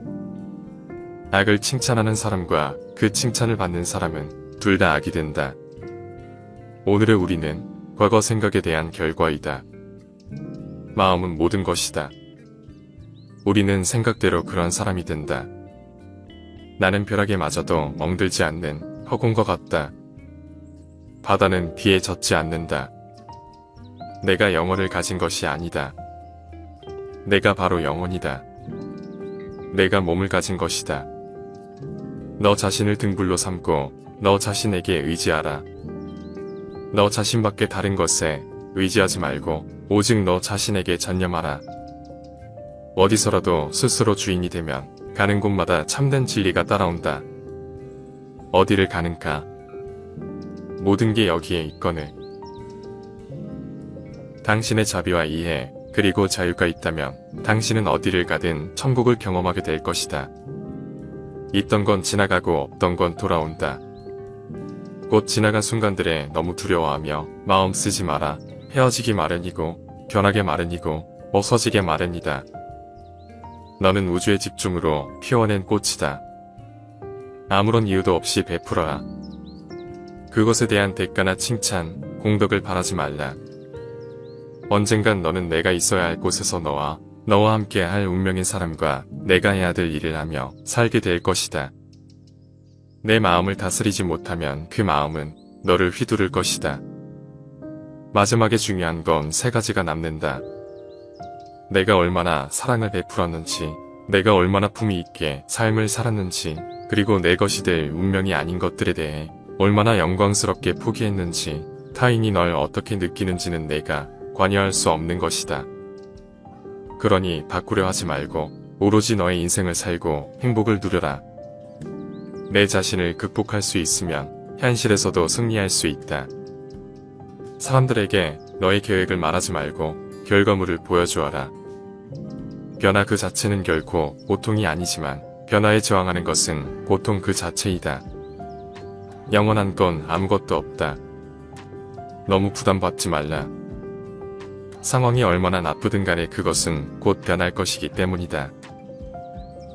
악을 칭찬하는 사람과 그 칭찬을 받는 사람은 둘 다 악이 된다. 오늘의 우리는 과거 생각에 대한 결과이다. 마음은 모든 것이다. 우리는 생각대로 그런 사람이 된다. 나는 벼락에 맞아도 멍들지 않는 허공과 같다. 바다는 비에 젖지 않는다. 내가 영혼을 가진 것이 아니다. 내가 바로 영혼이다. 내가 몸을 가진 것이다. 너 자신을 등불로 삼고 너 자신에게 의지하라. 너 자신밖에 다른 것에 의지하지 말고 오직 너 자신에게 전념하라. 어디서라도 스스로 주인이 되면 가는 곳마다 참된 진리가 따라온다. 어디를 가는가? 모든 게 여기에 있거늘. 당신의 자비와 이해 그리고 자유가 있다면 당신은 어디를 가든 천국을 경험하게 될 것이다. 있던 건 지나가고 없던 건 돌아온다. 곧 지나간 순간들에 너무 두려워하며 마음 쓰지 마라. 헤어지기 마련이고 변하기 마련이고 없어지기 마련이다. 너는 우주의 집중으로 피워낸 꽃이다. 아무런 이유도 없이 베풀어라. 그것에 대한 대가나 칭찬, 공덕을 바라지 말라. 언젠간 너는 내가 있어야 할 곳에서 너와 함께 할 운명인 사람과 내가 해야 될 일을 하며 살게 될 것이다. 내 마음을 다스리지 못하면 그 마음은 너를 휘두를 것이다. 마지막에 중요한 건 세 가지가 남는다. 내가 얼마나 사랑을 베풀었는지, 내가 얼마나 품위 있게 삶을 살았는지, 그리고 내 것이 될 운명이 아닌 것들에 대해 얼마나 영광스럽게 포기했는지, 타인이 널 어떻게 느끼는지는 내가 관여할 수 없는 것이다. 그러니 바꾸려 하지 말고 오로지 너의 인생을 살고 행복을 누려라. 내 자신을 극복할 수 있으면 현실에서도 승리할 수 있다. 사람들에게 너의 계획을 말하지 말고 결과물을 보여주어라. 변화 그 자체는 결코 고통이 아니지만 변화에 저항하는 것은 고통 그 자체이다. 영원한 건 아무것도 없다. 너무 부담받지 말라. 상황이 얼마나 나쁘든 간에 그것은 곧 변할 것이기 때문이다.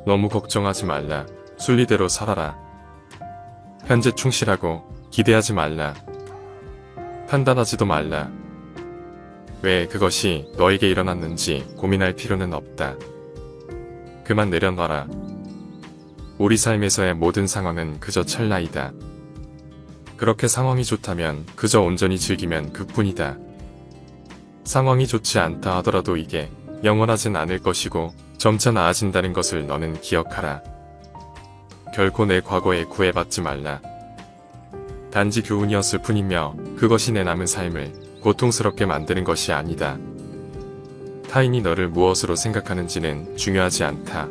너무 걱정하지 말라. 순리대로 살아라. 현재 충실하고 기대하지 말라. 판단하지도 말라. 왜 그것이 너에게 일어났는지 고민할 필요는 없다. 그만 내려놔라. 우리 삶에서의 모든 상황은 그저 찰나이다. 그렇게 상황이 좋다면 그저 온전히 즐기면 그뿐이다. 상황이 좋지 않다 하더라도 이게 영원하진 않을 것이고 점차 나아진다는 것을 너는 기억하라. 결코 내 과거에 구애받지 말라. 단지 교훈이었을 뿐이며 그것이 내 남은 삶을 고통스럽게 만드는 것이 아니다. 타인이 너를 무엇으로 생각하는지는 중요하지 않다.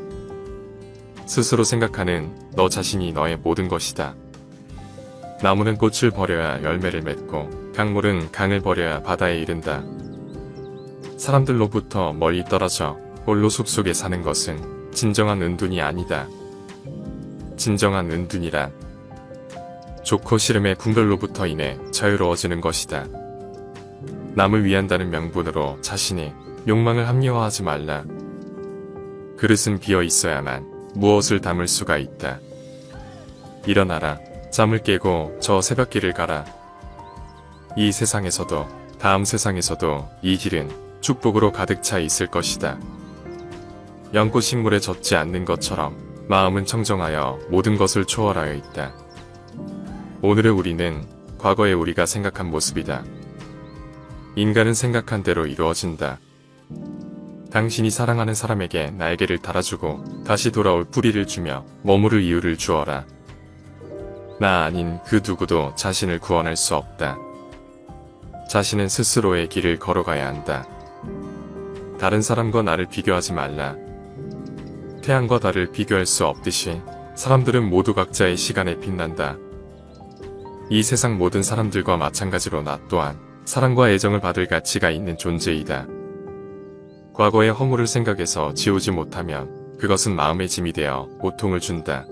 스스로 생각하는 너 자신이 너의 모든 것이다. 나무는 꽃을 버려야 열매를 맺고 강물은 강을 버려야 바다에 이른다. 사람들로부터 멀리 떨어져 홀로 숲속에 사는 것은 진정한 은둔이 아니다. 진정한 은둔이란 좋고 싫음의 분별로부터 인해 자유로워지는 것이다. 남을 위한다는 명분으로 자신의 욕망을 합리화하지 말라. 그릇은 비어 있어야만 무엇을 담을 수가 있다. 일어나라. 잠을 깨고 저 새벽길을 가라. 이 세상에서도 다음 세상에서도 이 길은 축복으로 가득 차 있을 것이다. 연꽃 식물에 젖지 않는 것처럼 마음은 청정하여 모든 것을 초월하여 있다. 오늘의 우리는 과거의 우리가 생각한 모습이다. 인간은 생각한 대로 이루어진다. 당신이 사랑하는 사람에게 날개를 달아주고 다시 돌아올 뿌리를 주며 머무를 이유를 주어라. 나 아닌 그 누구도 자신을 구원할 수 없다. 자신은 스스로의 길을 걸어가야 한다. 다른 사람과 나를 비교하지 말라. 태양과 달을 비교할 수 없듯이 사람들은 모두 각자의 시간에 빛난다. 이 세상 모든 사람들과 마찬가지로 나 또한 사랑과 애정을 받을 가치가 있는 존재이다. 과거의 허물을 생각해서 지우지 못하면 그것은 마음의 짐이 되어 고통을 준다.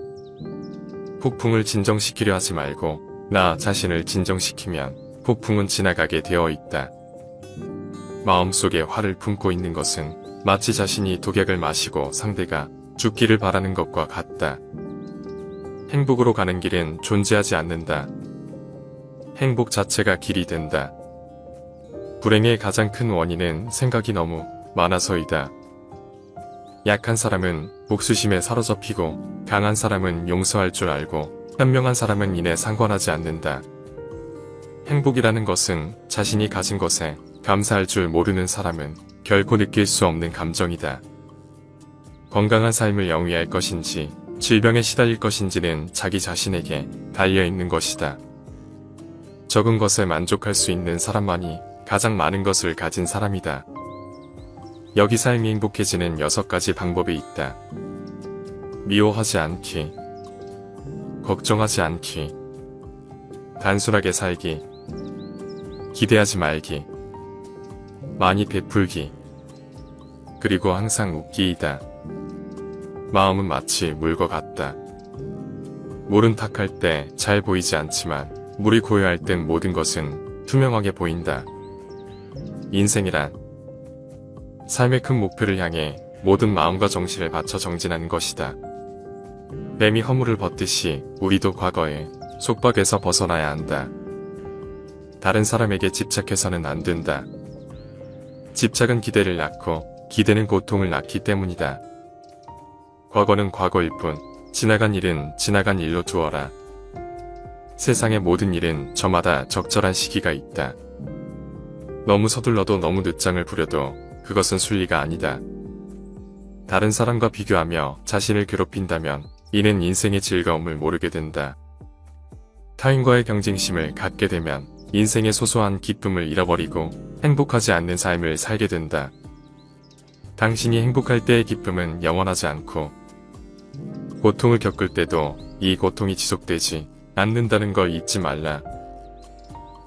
폭풍을 진정시키려 하지 말고 나 자신을 진정시키면 폭풍은 지나가게 되어 있다. 마음속에 화를 품고 있는 것은 마치 자신이 독약을 마시고 상대가 죽기를 바라는 것과 같다. 행복으로 가는 길은 존재하지 않는다. 행복 자체가 길이 된다. 불행의 가장 큰 원인은 생각이 너무 많아서이다. 약한 사람은 복수심에 사로잡히고 강한 사람은 용서할 줄 알고 현명한 사람은 이내 상관하지 않는다. 행복이라는 것은 자신이 가진 것에 감사할 줄 모르는 사람은 결코 느낄 수 없는 감정이다. 건강한 삶을 영위할 것인지 질병에 시달릴 것인지는 자기 자신에게 달려있는 것이다. 적은 것에 만족할 수 있는 사람만이 가장 많은 것을 가진 사람이다. 여기 삶이 행복해지는 6가지 방법이 있다. 미워하지 않기, 걱정하지 않기, 단순하게 살기, 기대하지 말기, 많이 베풀기, 그리고 항상 웃기이다. 마음은 마치 물과 같다. 물은 탁할 때 잘 보이지 않지만 물이 고요할 땐 모든 것은 투명하게 보인다. 인생이란 삶의 큰 목표를 향해 모든 마음과 정신을 바쳐 정진하는 것이다. 뱀이 허물을 벗듯이 우리도 과거의 속박에서 벗어나야 한다. 다른 사람에게 집착해서는 안 된다. 집착은 기대를 낳고 기대는 고통을 낳기 때문이다. 과거는 과거일 뿐 지나간 일은 지나간 일로 두어라. 세상의 모든 일은 저마다 적절한 시기가 있다. 너무 서둘러도 너무 늦장을 부려도 그것은 순리가 아니다. 다른 사람과 비교하며 자신을 괴롭힌다면 이는 인생의 즐거움을 모르게 된다. 타인과의 경쟁심을 갖게 되면 인생의 소소한 기쁨을 잃어버리고 행복하지 않는 삶을 살게 된다. 당신이 행복할 때의 기쁨은 영원하지 않고 고통을 겪을 때도 이 고통이 지속되지 않는다는 걸 잊지 말라.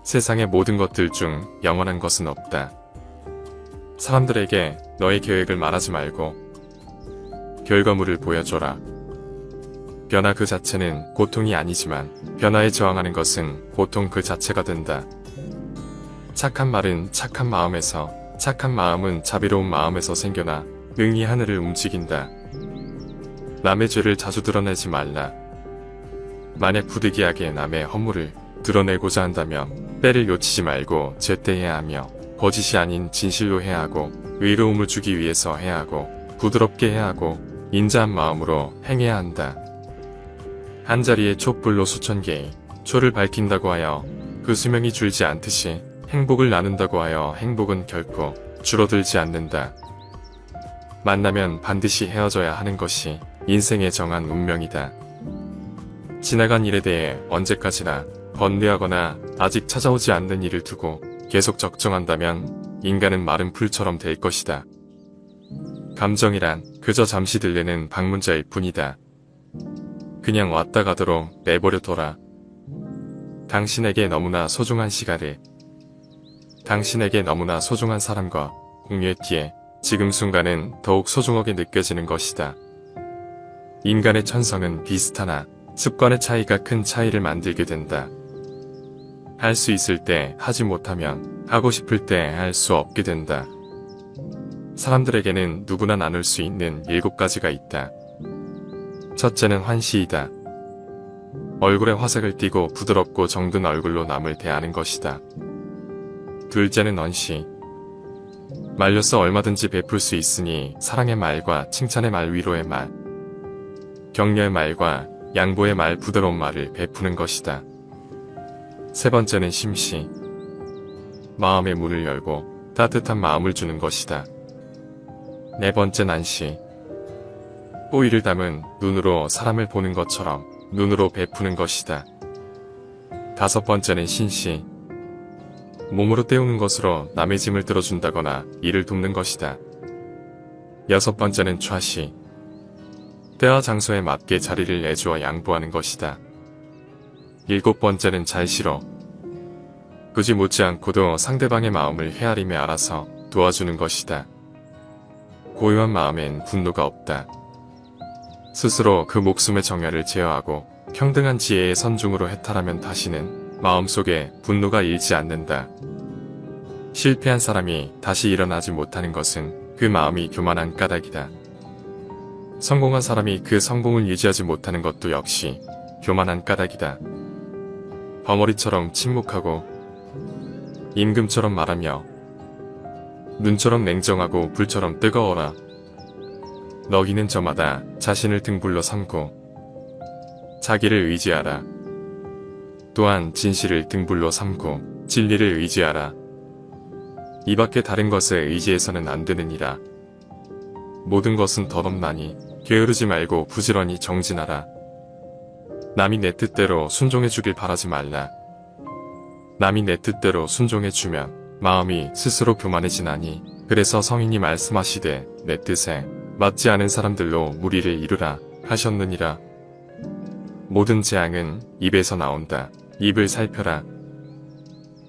세상의 모든 것들 중 영원한 것은 없다. 사람들에게 너의 계획을 말하지 말고 결과물을 보여줘라. 변화 그 자체는 고통이 아니지만 변화에 저항하는 것은 고통 그 자체가 된다. 착한 말은 착한 마음에서, 착한 마음은 자비로운 마음에서 생겨나 능히 하늘을 움직인다. 남의 죄를 자주 드러내지 말라. 만약 부득이하게 남의 허물을 드러내고자 한다면 때를 놓치지 말고 제때해야 하며 거짓이 아닌 진실로 해야 하고 의로움을 주기 위해서 해야 하고 부드럽게 해야 하고 인자한 마음으로 행해야 한다. 한자리에 촛불로 수천 개의 초를 밝힌다고 하여 그 수명이 줄지 않듯이 행복을 나눈다고 하여 행복은 결코 줄어들지 않는다. 만나면 반드시 헤어져야 하는 것이 인생의 정한 운명이다. 지나간 일에 대해 언제까지나 번뇌하거나 아직 찾아오지 않는 일을 두고 계속 적정한다면 인간은 마른 풀처럼 될 것이다. 감정이란 그저 잠시 들리는 방문자일 뿐이다. 그냥 왔다 가도록 내버려둬라. 당신에게 너무나 소중한 시간을 당신에게 너무나 소중한 사람과 공유했기에 지금 순간은 더욱 소중하게 느껴지는 것이다. 인간의 천성은 비슷하나 습관의 차이가 큰 차이를 만들게 된다. 할 수 있을 때 하지 못하면 하고 싶을 때 할 수 없게 된다. 사람들에게는 누구나 나눌 수 있는 7가지가 있다. 첫째는 환시이다. 얼굴에 화색을 띠고 부드럽고 정든 얼굴로 남을 대하는 것이다. 둘째는 언시. 말려서 얼마든지 베풀 수 있으니 사랑의 말과 칭찬의 말, 위로의 말, 격려의 말과 양보의 말, 부드러운 말을 베푸는 것이다. 세 번째는 심시. 마음의 문을 열고 따뜻한 마음을 주는 것이다. 네 번째는 안시. 호의를 담은 눈으로 사람을 보는 것처럼 눈으로 베푸는 것이다. 다섯 번째는 신시. 몸으로 때우는 것으로 남의 짐을 들어준다거나 일을 돕는 것이다. 여섯 번째는 좌시. 때와 장소에 맞게 자리를 내주어 양보하는 것이다. 일곱 번째는 잘시로. 굳이 묻지 않고도 상대방의 마음을 헤아리며 알아서 도와주는 것이다. 고요한 마음엔 분노가 없다. 스스로 그 목숨의 정열을 제어하고 평등한 지혜의 선중으로 해탈하면 다시는 마음속에 분노가 일지 않는다. 실패한 사람이 다시 일어나지 못하는 것은 그 마음이 교만한 까닭이다. 성공한 사람이 그 성공을 유지하지 못하는 것도 역시 교만한 까닭이다. 버머리처럼 침묵하고 임금처럼 말하며 눈처럼 냉정하고 불처럼 뜨거워라. 너희는 저마다 자신을 등불로 삼고 자기를 의지하라. 또한 진실을 등불로 삼고 진리를 의지하라. 이 밖에 다른 것에 의지해서는 안 되느니라. 모든 것은 덧없나니 게으르지 말고 부지런히 정진하라. 남이 내 뜻대로 순종해 주길 바라지 말라. 남이 내 뜻대로 순종해 주면 마음이 스스로 교만해지나니 그래서 성인이 말씀하시되 내 뜻에 맞지 않은 사람들로 무리를 이루라 하셨느니라. 모든 재앙은 입에서 나온다. 입을 살펴라.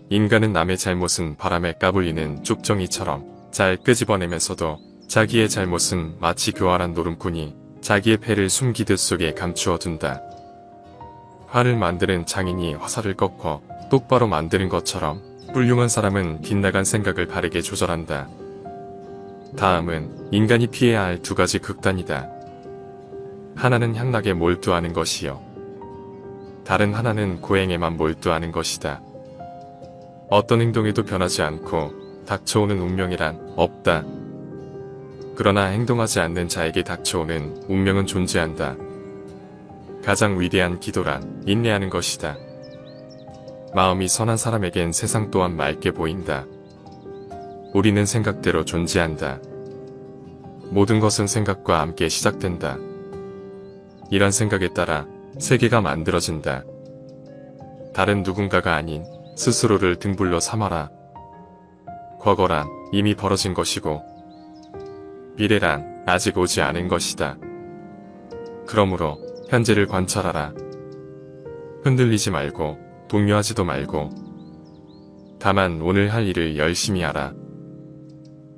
인간은 남의 잘못은 바람에 까불리는 쭉정이처럼 잘 끄집어내면서도 자기의 잘못은 마치 교활한 노름꾼이 자기의 패를 숨기듯 속에 감추어 둔다. 활을 만드는 장인이 화살을 꺾어 똑바로 만드는 것처럼 훌륭한 사람은 빗나간 생각을 바르게 조절한다. 다음은 인간이 피해야 할 두 가지 극단이다. 하나는 향락에 몰두하는 것이요. 다른 하나는 고행에만 몰두하는 것이다. 어떤 행동에도 변하지 않고 닥쳐오는 운명이란 없다. 그러나 행동하지 않는 자에게 닥쳐오는 운명은 존재한다. 가장 위대한 기도란 인내하는 것이다. 마음이 선한 사람에겐 세상 또한 맑게 보인다. 우리는 생각대로 존재한다. 모든 것은 생각과 함께 시작된다. 이런 생각에 따라 세계가 만들어진다. 다른 누군가가 아닌 스스로를 등불로 삼아라. 과거란 이미 벌어진 것이고 미래란 아직 오지 않은 것이다. 그러므로 현재를 관찰하라. 흔들리지 말고 동요하지도 말고 다만 오늘 할 일을 열심히 하라.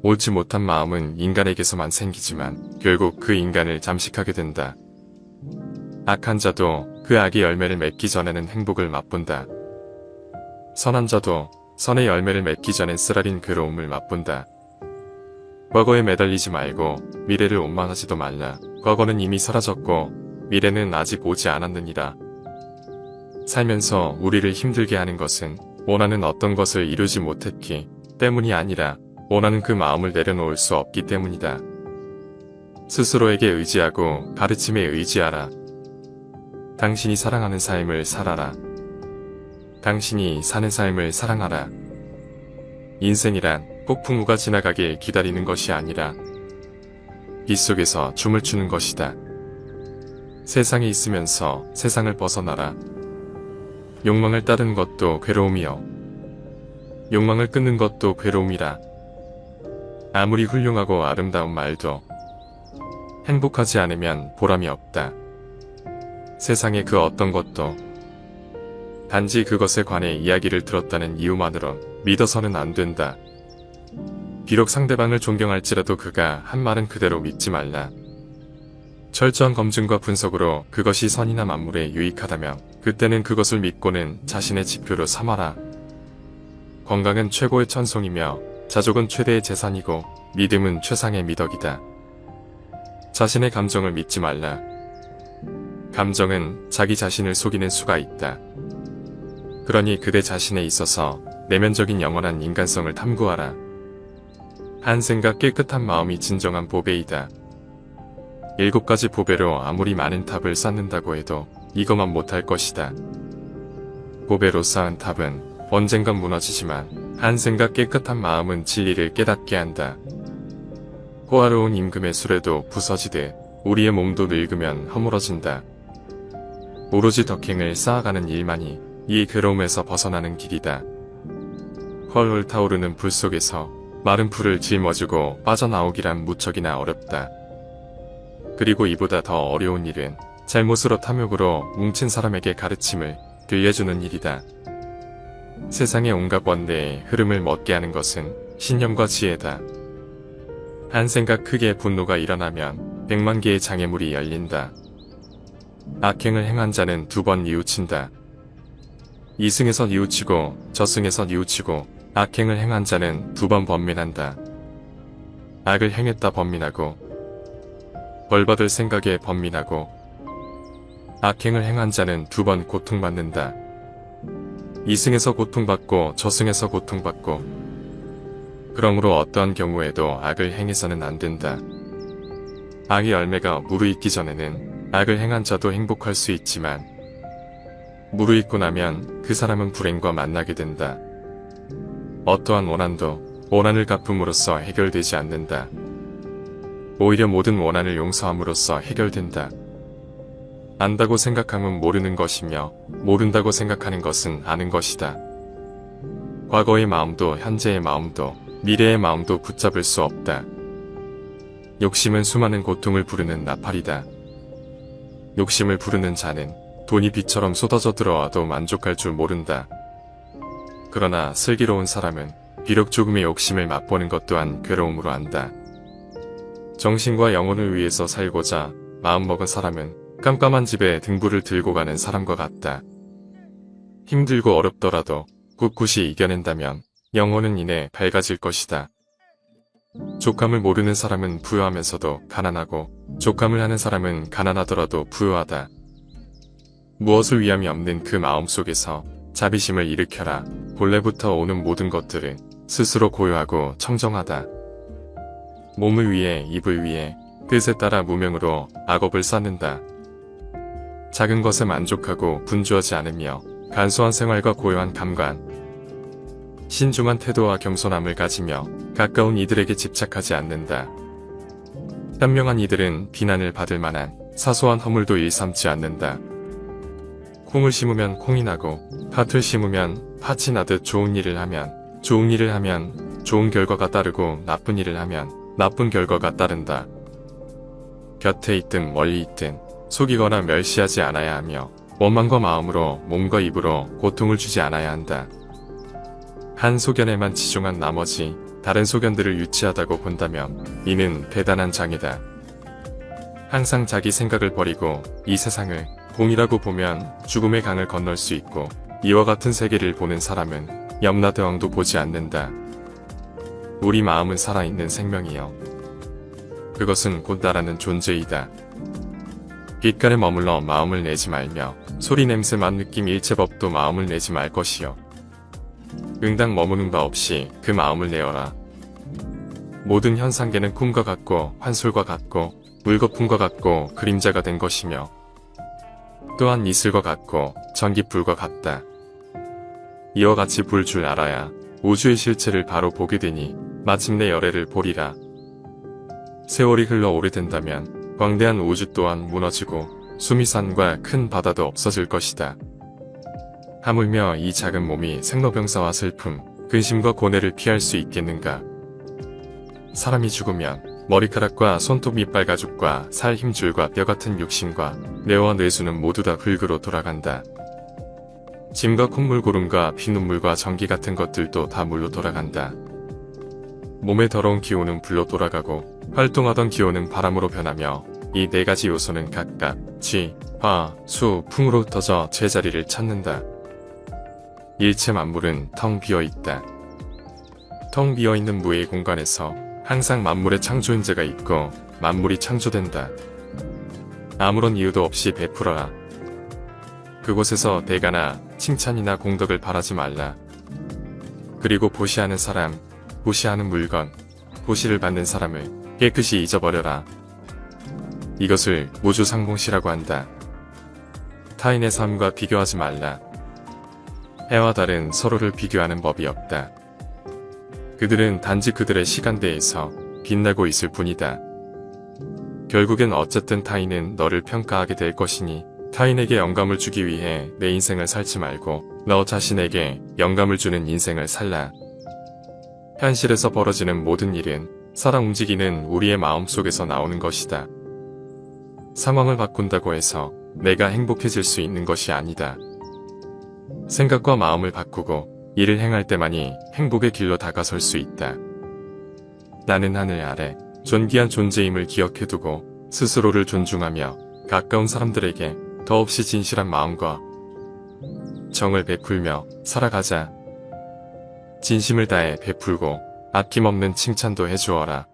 옳지 못한 마음은 인간에게서만 생기지만 결국 그 인간을 잠식하게 된다. 악한 자도 그 악의 열매를 맺기 전에는 행복을 맛본다. 선한 자도 선의 열매를 맺기 전엔 쓰라린 괴로움을 맛본다. 과거에 매달리지 말고 미래를 원망하지도 말라. 과거는 이미 사라졌고 미래는 아직 오지 않았느니라. 살면서 우리를 힘들게 하는 것은 원하는 어떤 것을 이루지 못했기 때문이 아니라 원하는 그 마음을 내려놓을 수 없기 때문이다. 스스로에게 의지하고 가르침에 의지하라. 당신이 사랑하는 삶을 살아라. 당신이 사는 삶을 사랑하라. 인생이란 폭풍우가 지나가길 기다리는 것이 아니라 빗속에서 춤을 추는 것이다. 세상에 있으면서 세상을 벗어나라. 욕망을 따르는 것도 괴로움이요. 욕망을 끊는 것도 괴로움이라. 아무리 훌륭하고 아름다운 말도 행복하지 않으면 보람이 없다. 세상의 그 어떤 것도 단지 그것에 관해 이야기를 들었다는 이유만으로 믿어서는 안 된다. 비록 상대방을 존경할지라도 그가 한 말은 그대로 믿지 말라. 철저한 검증과 분석으로 그것이 선이나 만물에 유익하다면 그때는 그것을 믿고는 자신의 지표로 삼아라. 건강은 최고의 천송이며 자족은 최대의 재산이고 믿음은 최상의 미덕이다. 자신의 감정을 믿지 말라. 감정은 자기 자신을 속이는 수가 있다. 그러니 그대 자신에 있어서 내면적인 영원한 인간성을 탐구하라. 한 생각 깨끗한 마음이 진정한 보배이다. 7가지 보배로 아무리 많은 탑을 쌓는다고 해도 이것만 못할 것이다. 보배로 쌓은 탑은 언젠간 무너지지만 한 생각 깨끗한 마음은 진리를 깨닫게 한다. 호화로운 임금의 수레도 부서지듯 우리의 몸도 늙으면 허물어진다. 오로지 덕행을 쌓아가는 일만이 이 괴로움에서 벗어나는 길이다. 헐헐 타오르는 불 속에서 마른 풀을 짊어지고 빠져나오기란 무척이나 어렵다. 그리고 이보다 더 어려운 일은 잘못으로 탐욕으로 뭉친 사람에게 가르침을 들려주는 일이다. 세상의 온갖 원대의 흐름을 멎게 하는 것은 신념과 지혜다. 한 생각 크게 분노가 일어나면 100만 개의 장애물이 열린다. 악행을 행한 자는 2번 뉘우친다. 이승에서 뉘우치고 저승에서 뉘우치고 악행을 행한 자는 2번 번민한다. 악을 행했다 번민하고 벌받을 생각에 번민하고 악행을 행한 자는 2번 고통받는다. 이승에서 고통받고 저승에서 고통받고. 그러므로 어떠한 경우에도 악을 행해서는 안 된다. 악의 열매가 무르익기 전에는 악을 행한 자도 행복할 수 있지만 무르익고 나면 그 사람은 불행과 만나게 된다. 어떠한 원한도 원한을 갚음으로써 해결되지 않는다. 오히려 모든 원한을 용서함으로써 해결된다. 안다고 생각함은 모르는 것이며 모른다고 생각하는 것은 아는 것이다. 과거의 마음도 현재의 마음도 미래의 마음도 붙잡을 수 없다. 욕심은 수많은 고통을 부르는 나팔이다. 욕심을 부르는 자는 돈이 비처럼 쏟아져 들어와도 만족할 줄 모른다. 그러나 슬기로운 사람은 비록 조금의 욕심을 맛보는 것 또한 괴로움으로 안다. 정신과 영혼을 위해서 살고자 마음먹은 사람은 깜깜한 집에 등불을 들고 가는 사람과 같다. 힘들고 어렵더라도 꿋꿋이 이겨낸다면 영혼은 이내 밝아질 것이다. 족함을 모르는 사람은 부유하면서도 가난하고 족함을 하는 사람은 가난하더라도 부유하다. 무엇을 위함이 없는 그 마음 속에서 자비심을 일으켜라. 본래부터 오는 모든 것들은 스스로 고요하고 청정하다. 몸을 위해 입을 위해 뜻에 따라 무명으로 악업을 쌓는다. 작은 것에 만족하고 분주하지 않으며 간소한 생활과 고요한 감관, 신중한 태도와 겸손함을 가지며 가까운 이들에게 집착하지 않는다. 현명한 이들은 비난을 받을 만한 사소한 허물도 일삼지 않는다. 콩을 심으면 콩이 나고 팥을 심으면 팥이 나듯 좋은 일을 하면 좋은 결과가 따르고 나쁜 일을 하면 나쁜 결과가 따른다. 곁에 있든 멀리 있든 속이거나 멸시하지 않아야 하며 원망과 마음으로 몸과 입으로 고통을 주지 않아야 한다. 한 소견에만 치중한 나머지 다른 소견들을 유치하다고 본다면 이는 대단한 장이다. 항상 자기 생각을 버리고 이 세상을 공이라고 보면 죽음의 강을 건널 수 있고 이와 같은 세계를 보는 사람은 염라대왕도 보지 않는다. 우리 마음은 살아있는 생명이요. 그것은 곧 나라는 존재이다. 귓가에 머물러 마음을 내지 말며 소리 냄새만 느낌 일체법도 마음을 내지 말 것이요. 응당 머무는 바 없이 그 마음을 내어라. 모든 현상계는 꿈과 같고 환솔과 같고 물거품과 같고 그림자가 된 것이며 또한 이슬과 같고 전기불과 같다. 이와 같이 볼 줄 알아야 우주의 실체를 바로 보게 되니 마침내 열애를 보리라. 세월이 흘러 오래된다면 광대한 우주 또한 무너지고 수미산과 큰 바다도 없어질 것이다. 하물며 이 작은 몸이 생로병사와 슬픔, 근심과 고뇌를 피할 수 있겠는가? 사람이 죽으면 머리카락과 손톱 이빨 가죽과 살 힘줄과 뼈 같은 육신과 뇌와 뇌수는 모두 다 흙으로 돌아간다. 짐과 콧물 고름과 피눈물과 전기 같은 것들도 다 물로 돌아간다. 몸의 더러운 기호는 불로 돌아가고 활동하던 기호는 바람으로 변하며 이 네 가지 요소는 각각 지, 화, 수, 풍으로 흩어져 제자리를 찾는다. 일체 만물은 텅 비어있다. 텅 비어있는 무의 공간에서 항상 만물의 창조인재가 있고 만물이 창조된다. 아무런 이유도 없이 베풀어라. 그곳에서 대가나 칭찬이나 공덕을 바라지 말라. 그리고 보시하는 사람, 보시하는 물건, 보시를 받는 사람을 깨끗이 잊어버려라. 이것을 무주상봉시라고 한다. 타인의 삶과 비교하지 말라. 해와 달은 서로를 비교하는 법이 없다. 그들은 단지 그들의 시간대에서 빛나고 있을 뿐이다. 결국엔 어쨌든 타인은 너를 평가하게 될 것이니 타인에게 영감을 주기 위해 내 인생을 살지 말고 너 자신에게 영감을 주는 인생을 살라. 현실에서 벌어지는 모든 일은 살아 움직이는 우리의 마음 속에서 나오는 것이다. 상황을 바꾼다고 해서 내가 행복해질 수 있는 것이 아니다. 생각과 마음을 바꾸고 일을 행할 때만이 행복의 길로 다가설 수 있다. 나는 하늘 아래 존귀한 존재임을 기억해두고 스스로를 존중하며 가까운 사람들에게 더없이 진실한 마음과 정을 베풀며 살아가자. 진심을 다해 베풀고 아낌없는 칭찬도 해주어라.